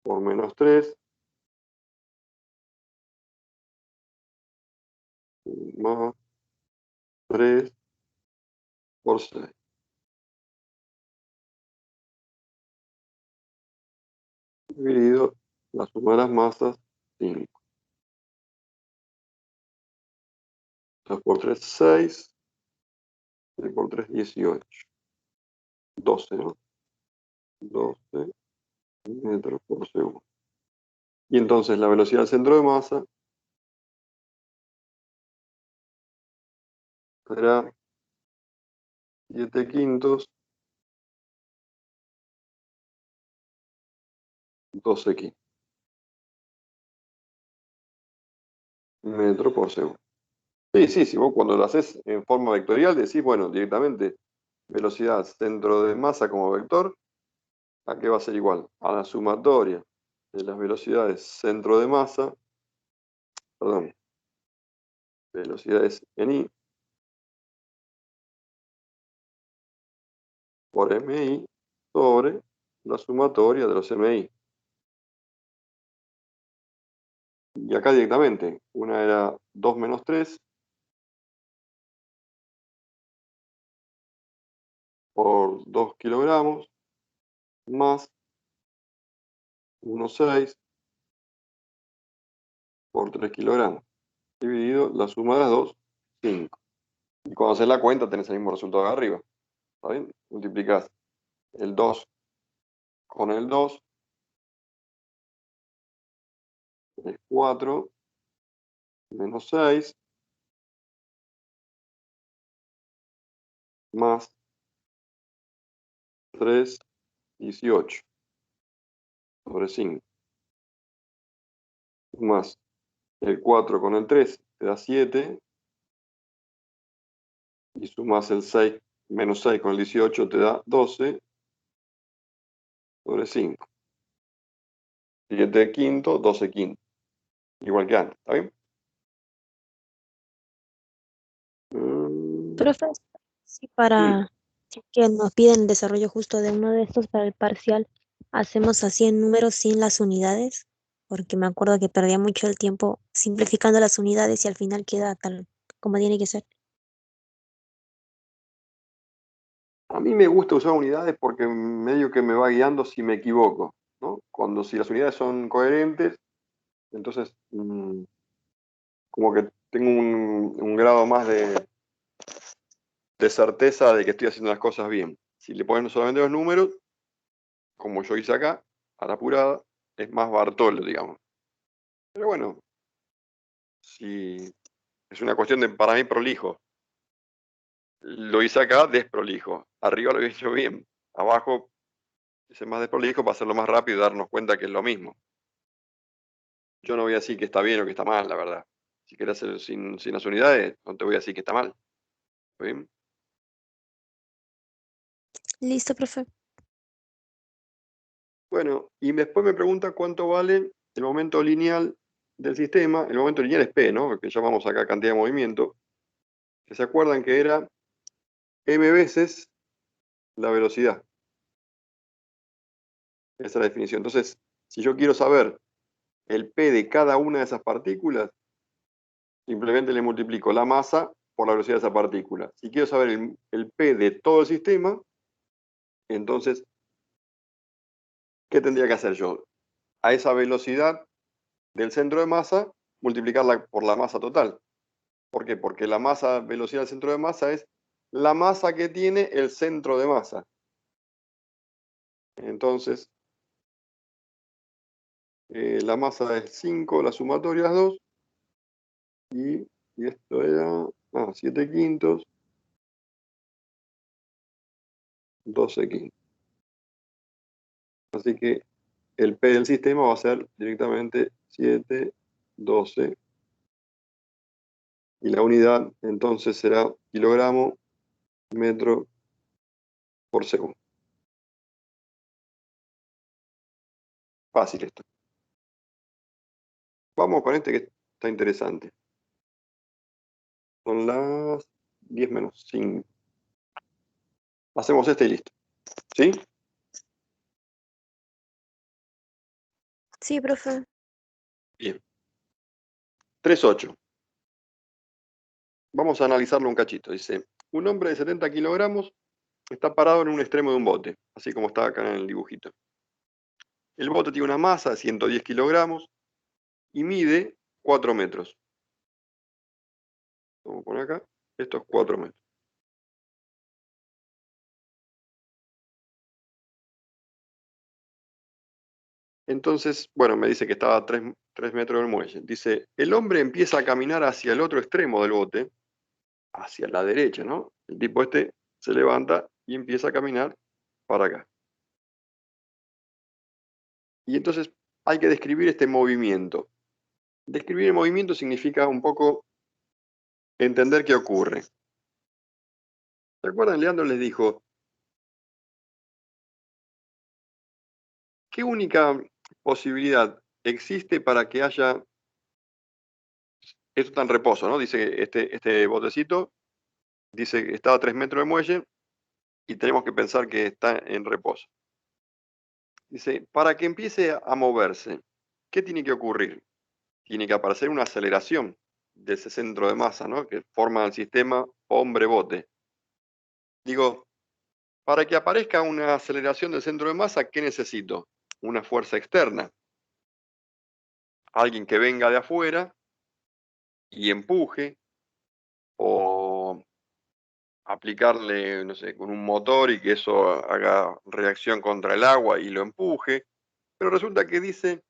por menos 3 más 3 por 6. Dividido la suma de las masas, 5. 2 por 3, 6. 6 por 3, 18. 12, ¿no? 12 metros por segundo. Y entonces la velocidad del centro de masa será 7 quintos, 12 quintos metros por segundo. Sí, vos cuando lo haces en forma vectorial decís, bueno, directamente velocidad centro de masa como vector, ¿a qué va a ser igual? A la sumatoria de las velocidades centro de masa, perdón, velocidades en I por MI sobre la sumatoria de los MI. Y acá directamente, una era 2 menos 3 por 2 kilogramos más 1,6 por 3 kilogramos, dividido la suma de las dos, 5. Y cuando haces la cuenta tenés el mismo resultado de arriba. ¿Está bien? Multiplicás el 2 con el 2, es 4 menos 6 más 3, 18 sobre 5. Más el 4 con el 3 te da 7. Y sumas el 6 menos 6 con el 18 te da 12 sobre 5. 7 quinto, 12 quinto. Igual que antes, ¿está bien? Profe, si si es que nos piden el desarrollo justo de uno de estos para el parcial, hacemos así en números sin las unidades, porque me acuerdo que perdía mucho el tiempo simplificando las unidades y al final queda tal como tiene que ser. A mí me gusta usar unidades porque medio que me va guiando si me equivoco, ¿no? Si las unidades son coherentes, entonces como que tengo un grado más de certeza de que estoy haciendo las cosas bien. Si le ponen solamente los números, como yo hice acá, a la apurada, es más Bartolo, digamos. Pero bueno, si es una cuestión de, para mí, prolijo. Lo hice acá desprolijo. Arriba lo he hecho bien. Abajo hice más desprolijo para hacerlo más rápido y darnos cuenta que es lo mismo. Yo no voy a decir que está bien o que está mal, la verdad. Si quieres hacerlo sin las unidades, no te voy a decir que está mal. ¿Está bien? Listo, profe. Bueno, y después me pregunta cuánto vale el momento lineal del sistema. El momento lineal es P, ¿no? Lo que llamamos acá cantidad de movimiento. Que se acuerdan que era m veces la velocidad. Esa es la definición. Entonces, si yo quiero saber el P de cada una de esas partículas, simplemente le multiplico la masa por la velocidad de esa partícula. Si quiero saber el P de todo el sistema, entonces, ¿qué tendría que hacer yo? A esa velocidad del centro de masa, multiplicarla por la masa total. ¿Por qué? Porque la masa, velocidad del centro de masa es la masa que tiene el centro de masa. Entonces, la masa es 5, la sumatoria es 2, y esto era 7 quintos, 12 quintos. Así que el P del sistema va a ser directamente 7, 12, y la unidad entonces será kilogramo metro por segundo. Fácil esto. Vamos con este que está interesante. Son las 10 menos 5. Hacemos este y listo. ¿Sí? Sí, profe. Bien. 3.8. Vamos a analizarlo un cachito. Dice, un hombre de 70 kilogramos está parado en un extremo de un bote, así como está acá en el dibujito. El bote tiene una masa de 110 kilogramos y mide 4 metros. Vamos a poner acá, esto es 4 metros. Entonces, bueno, me dice que estaba a 3 metros del muelle. Dice, el hombre empieza a caminar hacia el otro extremo del bote, hacia la derecha, ¿no? El tipo este se levanta y empieza a caminar para acá. Y entonces hay que describir este movimiento. Describir el movimiento significa un poco entender qué ocurre. ¿Se acuerdan? Leandro les dijo, ¿qué única posibilidad existe para que haya... Esto está en reposo, ¿no? Dice este botecito, dice que está a 3 metros de muelle y tenemos que pensar que está en reposo. Dice, para que empiece a moverse, ¿qué tiene que ocurrir? Tiene que aparecer una aceleración de ese centro de masa, ¿no? Que forma el sistema hombre-bote. Digo, para que aparezca una aceleración del centro de masa, ¿qué necesito? Una fuerza externa. Alguien que venga de afuera y empuje, o aplicarle, no sé, con un motor y que eso haga reacción contra el agua y lo empuje. Pero resulta que dice,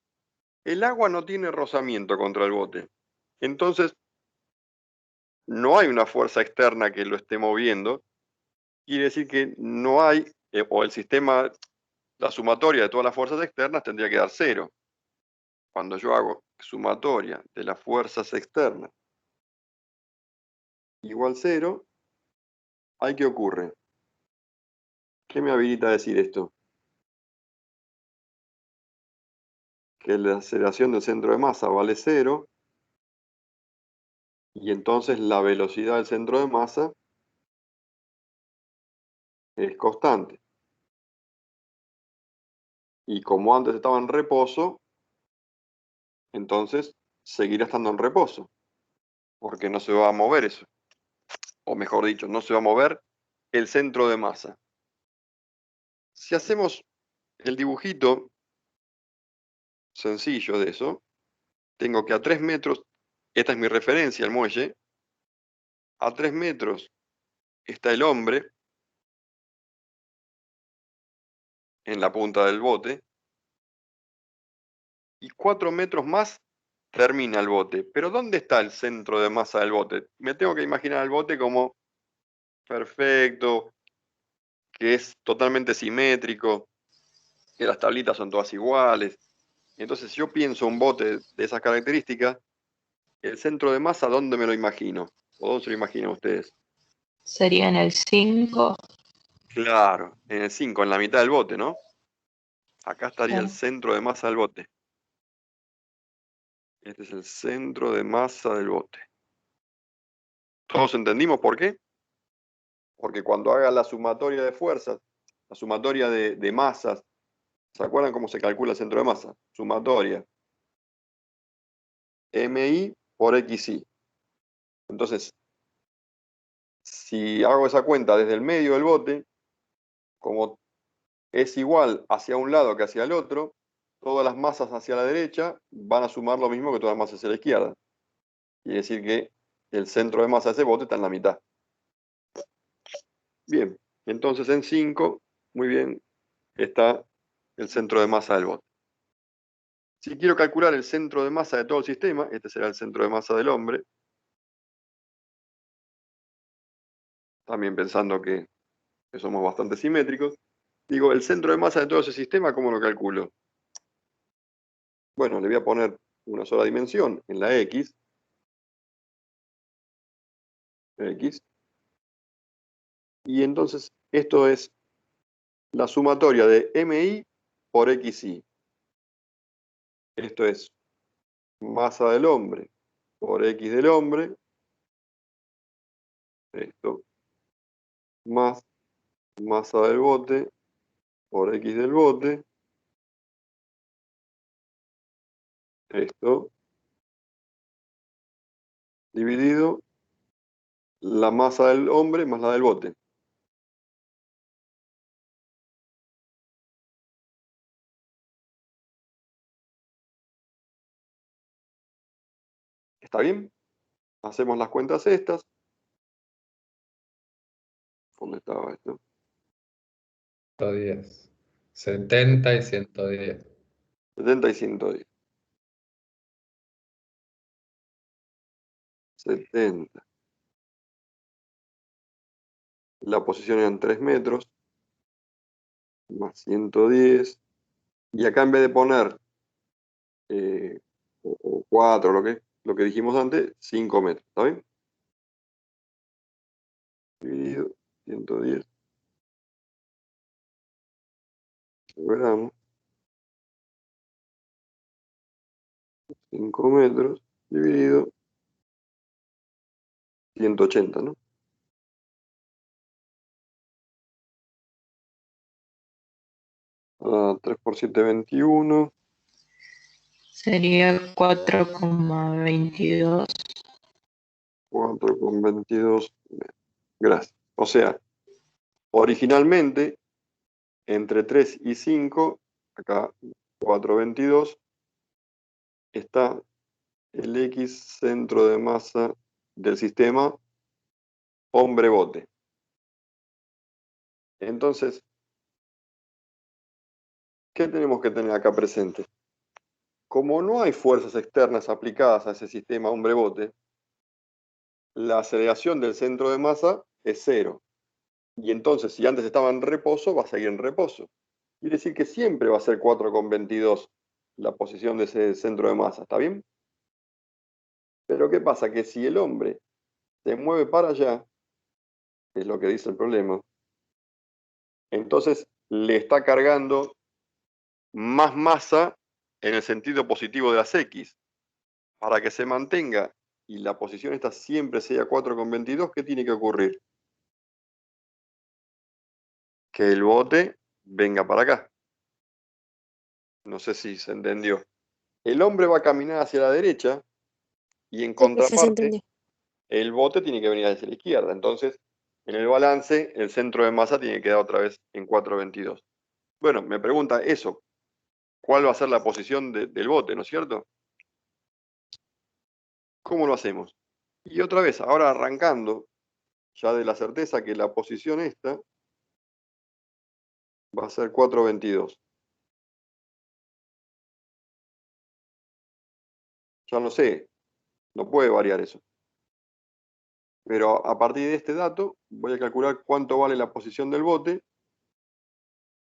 el agua no tiene rozamiento contra el bote. Entonces, no hay una fuerza externa que lo esté moviendo. Quiere decir que no hay, o el sistema, la sumatoria de todas las fuerzas externas tendría que dar 0. Cuando yo hago sumatoria de las fuerzas externas igual 0, ¿hay qué ocurre? ¿Qué me habilita a decir esto? Que la aceleración del centro de masa vale 0, y entonces la velocidad del centro de masa es constante. Y como antes estaba en reposo, entonces seguirá estando en reposo. porque no se va a mover eso. O mejor dicho, no se va a mover el centro de masa. Si hacemos el dibujito sencillo de eso, tengo que a 3 metros, esta es mi referencia, el muelle, a 3 metros está el hombre en la punta del bote, y 4 metros más termina el bote. Pero ¿dónde está el centro de masa del bote? Me tengo que imaginar el bote como perfecto, que es totalmente simétrico, que las tablitas son todas iguales. Entonces, si yo pienso un bote de esas características, el centro de masa, ¿dónde me lo imagino? ¿O dónde se lo imaginan ustedes? Sería en el 5. Claro, en el 5, en la mitad del bote, ¿no? Acá estaría el Sí. centro de masa del bote. Este es el centro de masa del bote. ¿Todos entendimos por qué? Porque cuando haga la sumatoria de fuerzas, la sumatoria de masas, ¿se acuerdan cómo se calcula el centro de masa? Sumatoria MI por XI. Entonces, si hago esa cuenta desde el medio del bote, como es igual hacia un lado que hacia el otro, todas las masas hacia la derecha van a sumar lo mismo que todas las masas hacia la izquierda. Quiere decir que el centro de masa de ese bote está en la mitad. Bien, entonces en 5, muy bien, está el centro de masa del bote. Si quiero calcular el centro de masa de todo el sistema, este será el centro de masa del hombre. También pensando que somos bastante simétricos. Digo, el centro de masa de todo ese sistema, ¿cómo lo calculo? Bueno, le voy a poner una sola dimensión en la X. Y entonces esto es la sumatoria de MI por XI. Esto es masa del hombre por X del hombre. Esto. Más masa del bote por X del bote. Esto. Dividido la masa del hombre más la del bote. ¿Está bien? Hacemos las cuentas estas. ¿Dónde estaba esto? 110. 70 y 110. 70 y 110. 70. La posición eran 3 metros. Más 110. Y acá en vez de poner 4, lo que dijimos antes, 5 metros. ¿Está bien? Dividido 110. Gramos. 5 metros. Dividido 180, ¿no? 3 por 7, 21. Sería 4,22. 4,22 metros. Gracias. O sea, originalmente, entre 3 y 5, acá 4,22, está el X centro de masa del sistema hombre-bote. Entonces, ¿qué tenemos que tener acá presente? Como no hay fuerzas externas aplicadas a ese sistema hombre-bote, la aceleración del centro de masa es 0. Y entonces, si antes estaba en reposo, va a seguir en reposo. Quiere decir que siempre va a ser 4,22 la posición de ese centro de masa, ¿está bien? Pero ¿qué pasa? Que si el hombre se mueve para allá, que es lo que dice el problema, entonces le está cargando más masa en el sentido positivo de las X. Para que se mantenga y la posición esta siempre sea 4,22, ¿qué tiene que ocurrir? Que el bote venga para acá. No sé si se entendió. El hombre va a caminar hacia la derecha y en Sí, profe, se contraparte, entendió. el bote tiene que venir hacia la izquierda. Entonces, en el balance, el centro de masa tiene que quedar otra vez en 4,22. Bueno, me pregunta eso, ¿cuál va a ser la posición del bote, no es cierto? ¿Cómo lo hacemos? Y otra vez, ahora arrancando ya de la certeza que la posición esta va a ser 4,22. Ya no sé, no puede variar eso. Pero a partir de este dato voy a calcular cuánto vale la posición del bote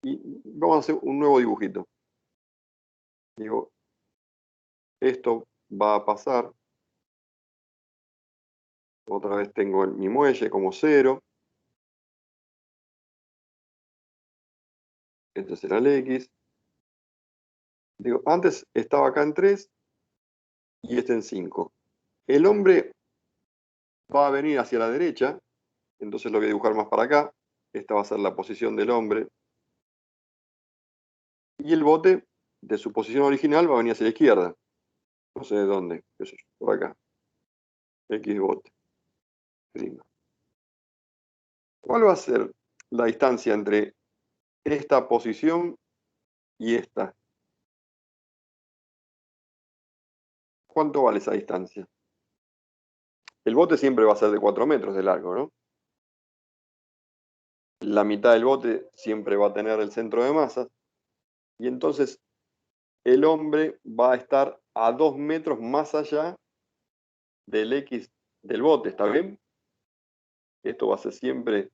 y vamos a hacer un nuevo dibujito. Digo, esto va a pasar. Otra vez tengo mi muelle como 0. Este será el X. Digo, antes estaba acá en 3 y este en 5. El hombre va a venir hacia la derecha, entonces lo voy a dibujar más para acá. Esta va a ser la posición del hombre. Y el bote, de su posición original, va a venir hacia la izquierda. No sé de dónde, qué sé yo, por acá. X bote. Prima. ¿Cuál va a ser la distancia entre esta posición y esta? ¿Cuánto vale esa distancia? El bote siempre va a ser de 4 metros de largo, ¿no? La mitad del bote siempre va a tener el centro de masas. Y entonces el hombre va a estar a 2 metros más allá del X del bote, ¿está bien? Esto va a ser siempre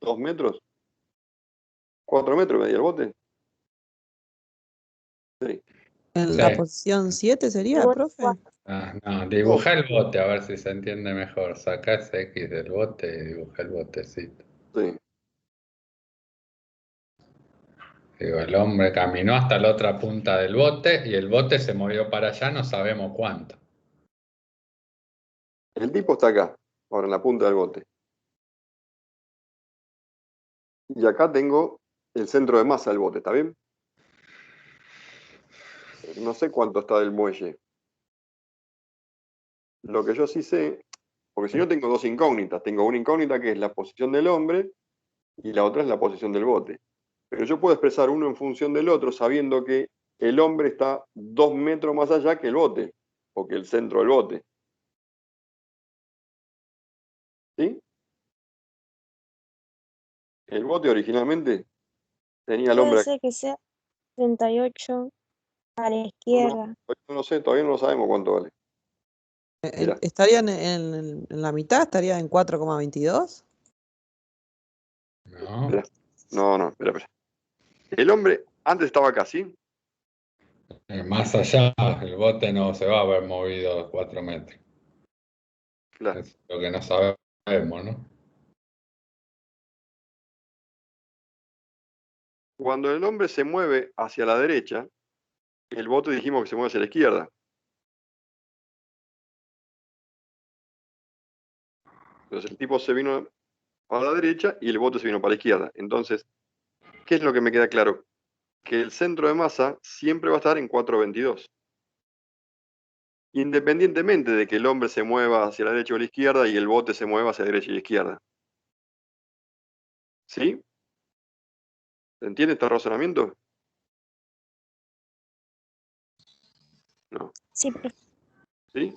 2 metros. 4 metros medía el bote. Sí. En Sí. la posición 7 sería, Bote profe. cuatro. No, dibuja el bote a ver si se entiende mejor. Saca ese X del bote y dibuja el botecito. Sí. Digo, el hombre caminó hasta la otra punta del bote y el bote se movió para allá, no sabemos cuánto. El tipo está acá, ahora en la punta del bote. Y acá tengo el centro de masa del bote, ¿está bien? No sé cuánto está del muelle. Lo que yo sí sé, porque si no tengo dos incógnitas. Tengo una incógnita que es la posición del hombre y la otra es la posición del bote. Pero yo puedo expresar uno en función del otro sabiendo que el hombre está 2 metros más allá que el bote, o que el centro del bote. ¿Sí? El bote originalmente tenía al Puede hombre. ser que sea 38 a la No, izquierda. no lo sé, todavía no lo sabemos cuánto vale. Mirá. ¿Estarían en la mitad? ¿Estaría en 4,22? ¿No? Espera. No, espera. El hombre antes estaba acá, ¿sí? Más allá, el bote no se va a haber movido 4 metros. Claro. Es lo que no sabemos, ¿no? Cuando el hombre se mueve hacia la derecha, el bote dijimos que se mueve hacia la izquierda. Entonces el tipo se vino para la derecha y el bote se vino para la izquierda. Entonces, ¿qué es lo que me queda claro? Que el centro de masa siempre va a estar en 4,22. Independientemente de que el hombre se mueva hacia la derecha o la izquierda y el bote se mueva hacia la derecha y la izquierda. ¿Sí? ¿Se entiende este razonamiento? No. Sí, profe. ¿Sí?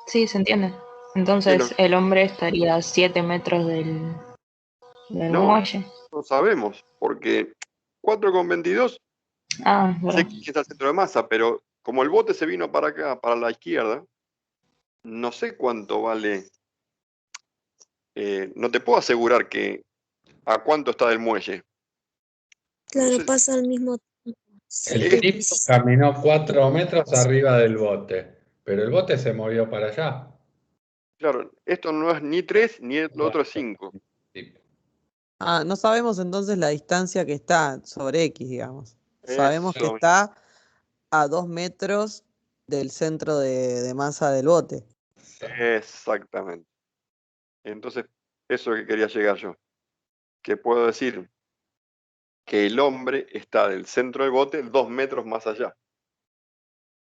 Sí, se entiende. ¿Qué es Entonces lo- el hombre estaría a 7 metros del No, muelle. no sabemos, porque 4,22 Ah, es sé verdad. que está el centro de masa, pero como el bote se vino para acá, para la izquierda, no sé cuánto vale. No te puedo asegurar que a cuánto está del muelle. No Claro, sé. pasa al mismo tiempo. El tipo 7,16. caminó 4 metros arriba del bote, pero el bote se movió para allá. Claro, esto no es ni 3 ni el otro es 5. Ah, no sabemos entonces la distancia que está sobre X, digamos. Sabemos que Eso, está a 2 metros del centro de masa del bote. exactamente. Entonces, eso es lo que quería llegar yo. Que puedo decir que el hombre está del centro del bote 2 metros más allá.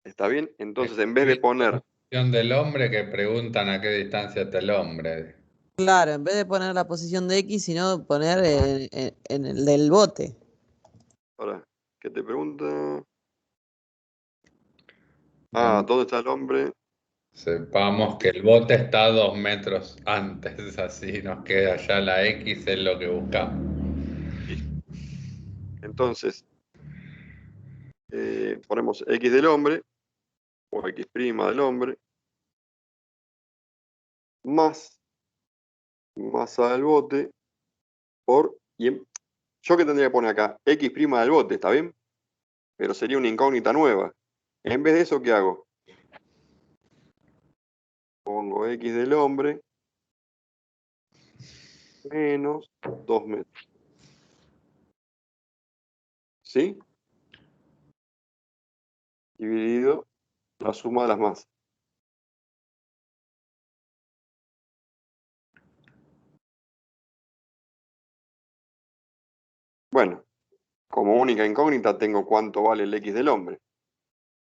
¿Está bien? Entonces, en vez de poner posición del hombre que preguntan a qué distancia está el hombre. Claro, en vez de poner la posición de X, sino poner en el del bote. Ahora, ¿qué te pregunta? Donde ¿Dónde está el hombre? sepamos que el bote está 2 metros antes, así nos queda ya la X, es lo que buscamos. Entonces, ponemos X del hombre, o X' del hombre, más masa del bote, yo que tendría que poner acá, X' del bote, ¿está bien? Pero sería una incógnita nueva. En vez de eso, ¿qué hago? Pongo X del hombre menos 2 metros. ¿Sí? Dividido la suma de las masas. Bueno, como única incógnita tengo cuánto vale el X del hombre.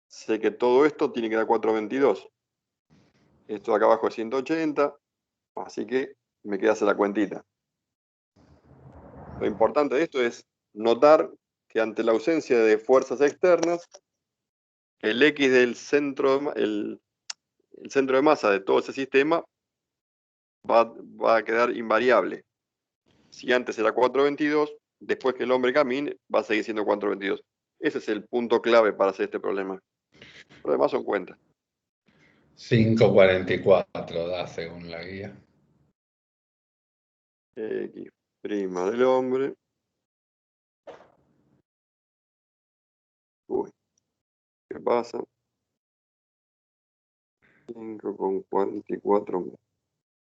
Sé que todo esto tiene que dar 422. Esto de acá abajo es 180, así que me queda hacer la cuentita. Lo importante de esto es notar que ante la ausencia de fuerzas externas, el X del centro, el centro de masa de todo ese sistema va a quedar invariable. Si antes era 422, después que el hombre camine, va a seguir siendo 422. Ese es el punto clave para hacer este problema. Lo demás son cuentas. 5,44 da según la guía. X' del hombre. Uy, ¿qué pasa? 5,44.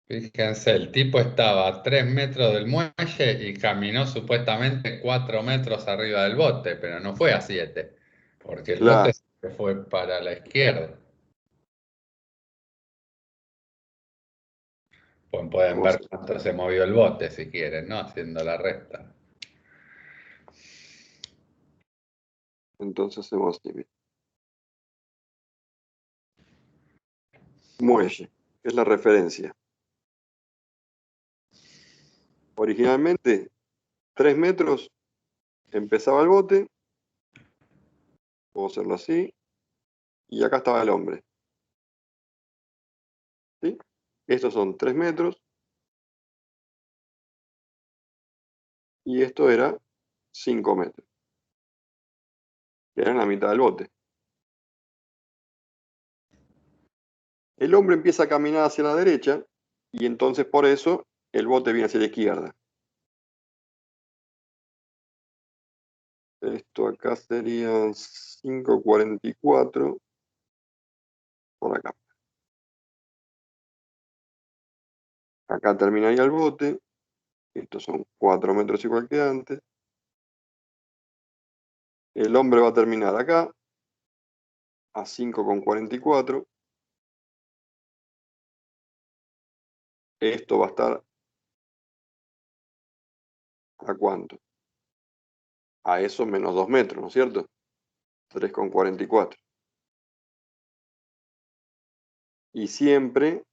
Fíjense, el tipo estaba a 3 metros del muelle y caminó supuestamente 4 metros arriba del bote, pero no fue a 7, porque el Claro, bote se fue para la izquierda. Pues pueden vamos ver cuánto se movió el bote si quieren, ¿no? Haciendo la resta. entonces hacemos así. Mira. Muelle, que es la referencia. Originalmente, 3 metros empezaba el bote, puedo hacerlo así, y acá estaba el hombre. ¿Sí? Estos son 3 metros, y esto era 5 metros, que era la mitad del bote. El hombre empieza a caminar hacia la derecha, y entonces por eso el bote viene hacia la izquierda. Esto acá sería 5,44 por acá. Acá terminaría el bote. Estos son 4 metros igual que antes. El hombre va a terminar acá, a 5,44. Esto va a estar ¿a cuánto? A eso menos 2 metros, ¿no es cierto? 3,44. Y siempre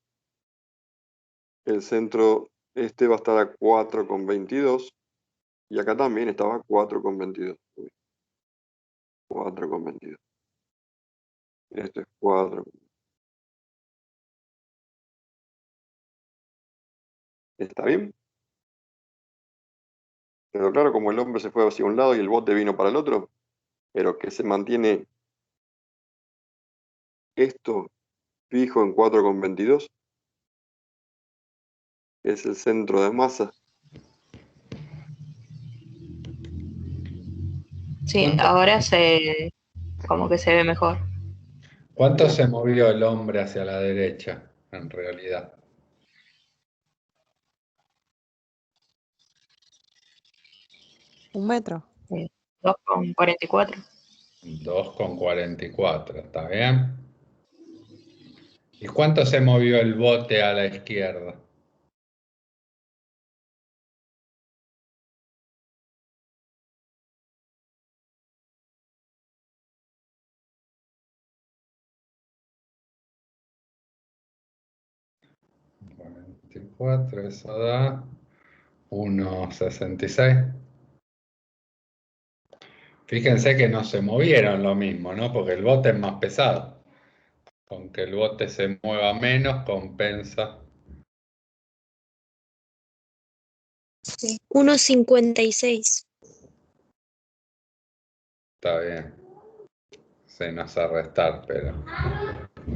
el centro este va a estar a 4,22. Y acá también estaba a 4,22. 4,22. Esto es 4. ¿Está bien? Pero claro, como el hombre se fue hacia un lado y el bote vino para el otro, pero que se mantiene esto fijo en 4,22, que es el centro de masa. Sí, ahora como que se ve mejor. ¿Cuánto se movió el hombre hacia la derecha, en realidad? Un metro. 2,44. 2,44, ¿está bien? ¿Y cuánto se movió el bote a la izquierda? 24, eso da 1,66. Fíjense que no se movieron lo mismo, ¿no? Porque el bote es más pesado. Con que el bote se mueva menos, compensa. 1,56. Está bien. Se nos a restar, pero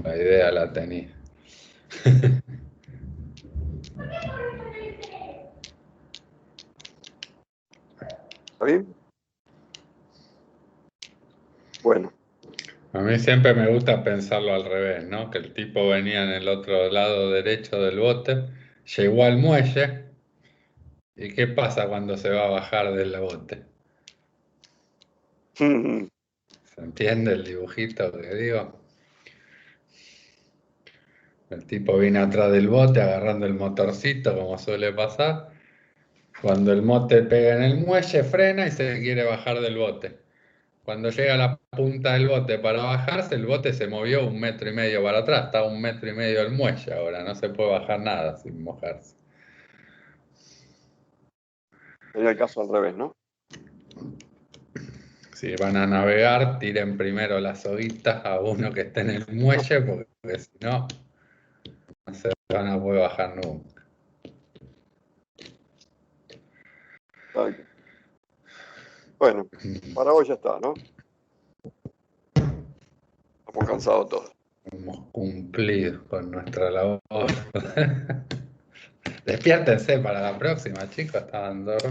la idea la tenía. ¿Está bien? Bueno, A mí siempre me gusta pensarlo al revés, ¿no? Que el tipo venía en el otro lado derecho del bote, llegó al muelle, ¿y qué pasa cuando se va a bajar del bote? ¿Se entiende el dibujito que digo? El tipo viene atrás del bote agarrando el motorcito, como suele pasar. Cuando el bote pega en el muelle, frena y se quiere bajar del bote. Cuando llega a la punta del bote para bajarse, el bote se movió 1,5 metros para atrás. Está a 1,5 metros del muelle ahora. No se puede bajar nada sin mojarse. sería el caso al revés, ¿no? Si van a navegar, tiren primero las soguitas a uno que esté en el muelle, porque si no, no se van a poder bajar nunca. Exacto. Bueno, para hoy ya está, ¿no? Estamos cansados todos. Hemos cumplido con nuestra labor. Despiértense para la próxima, chicos. Estaban dormidos.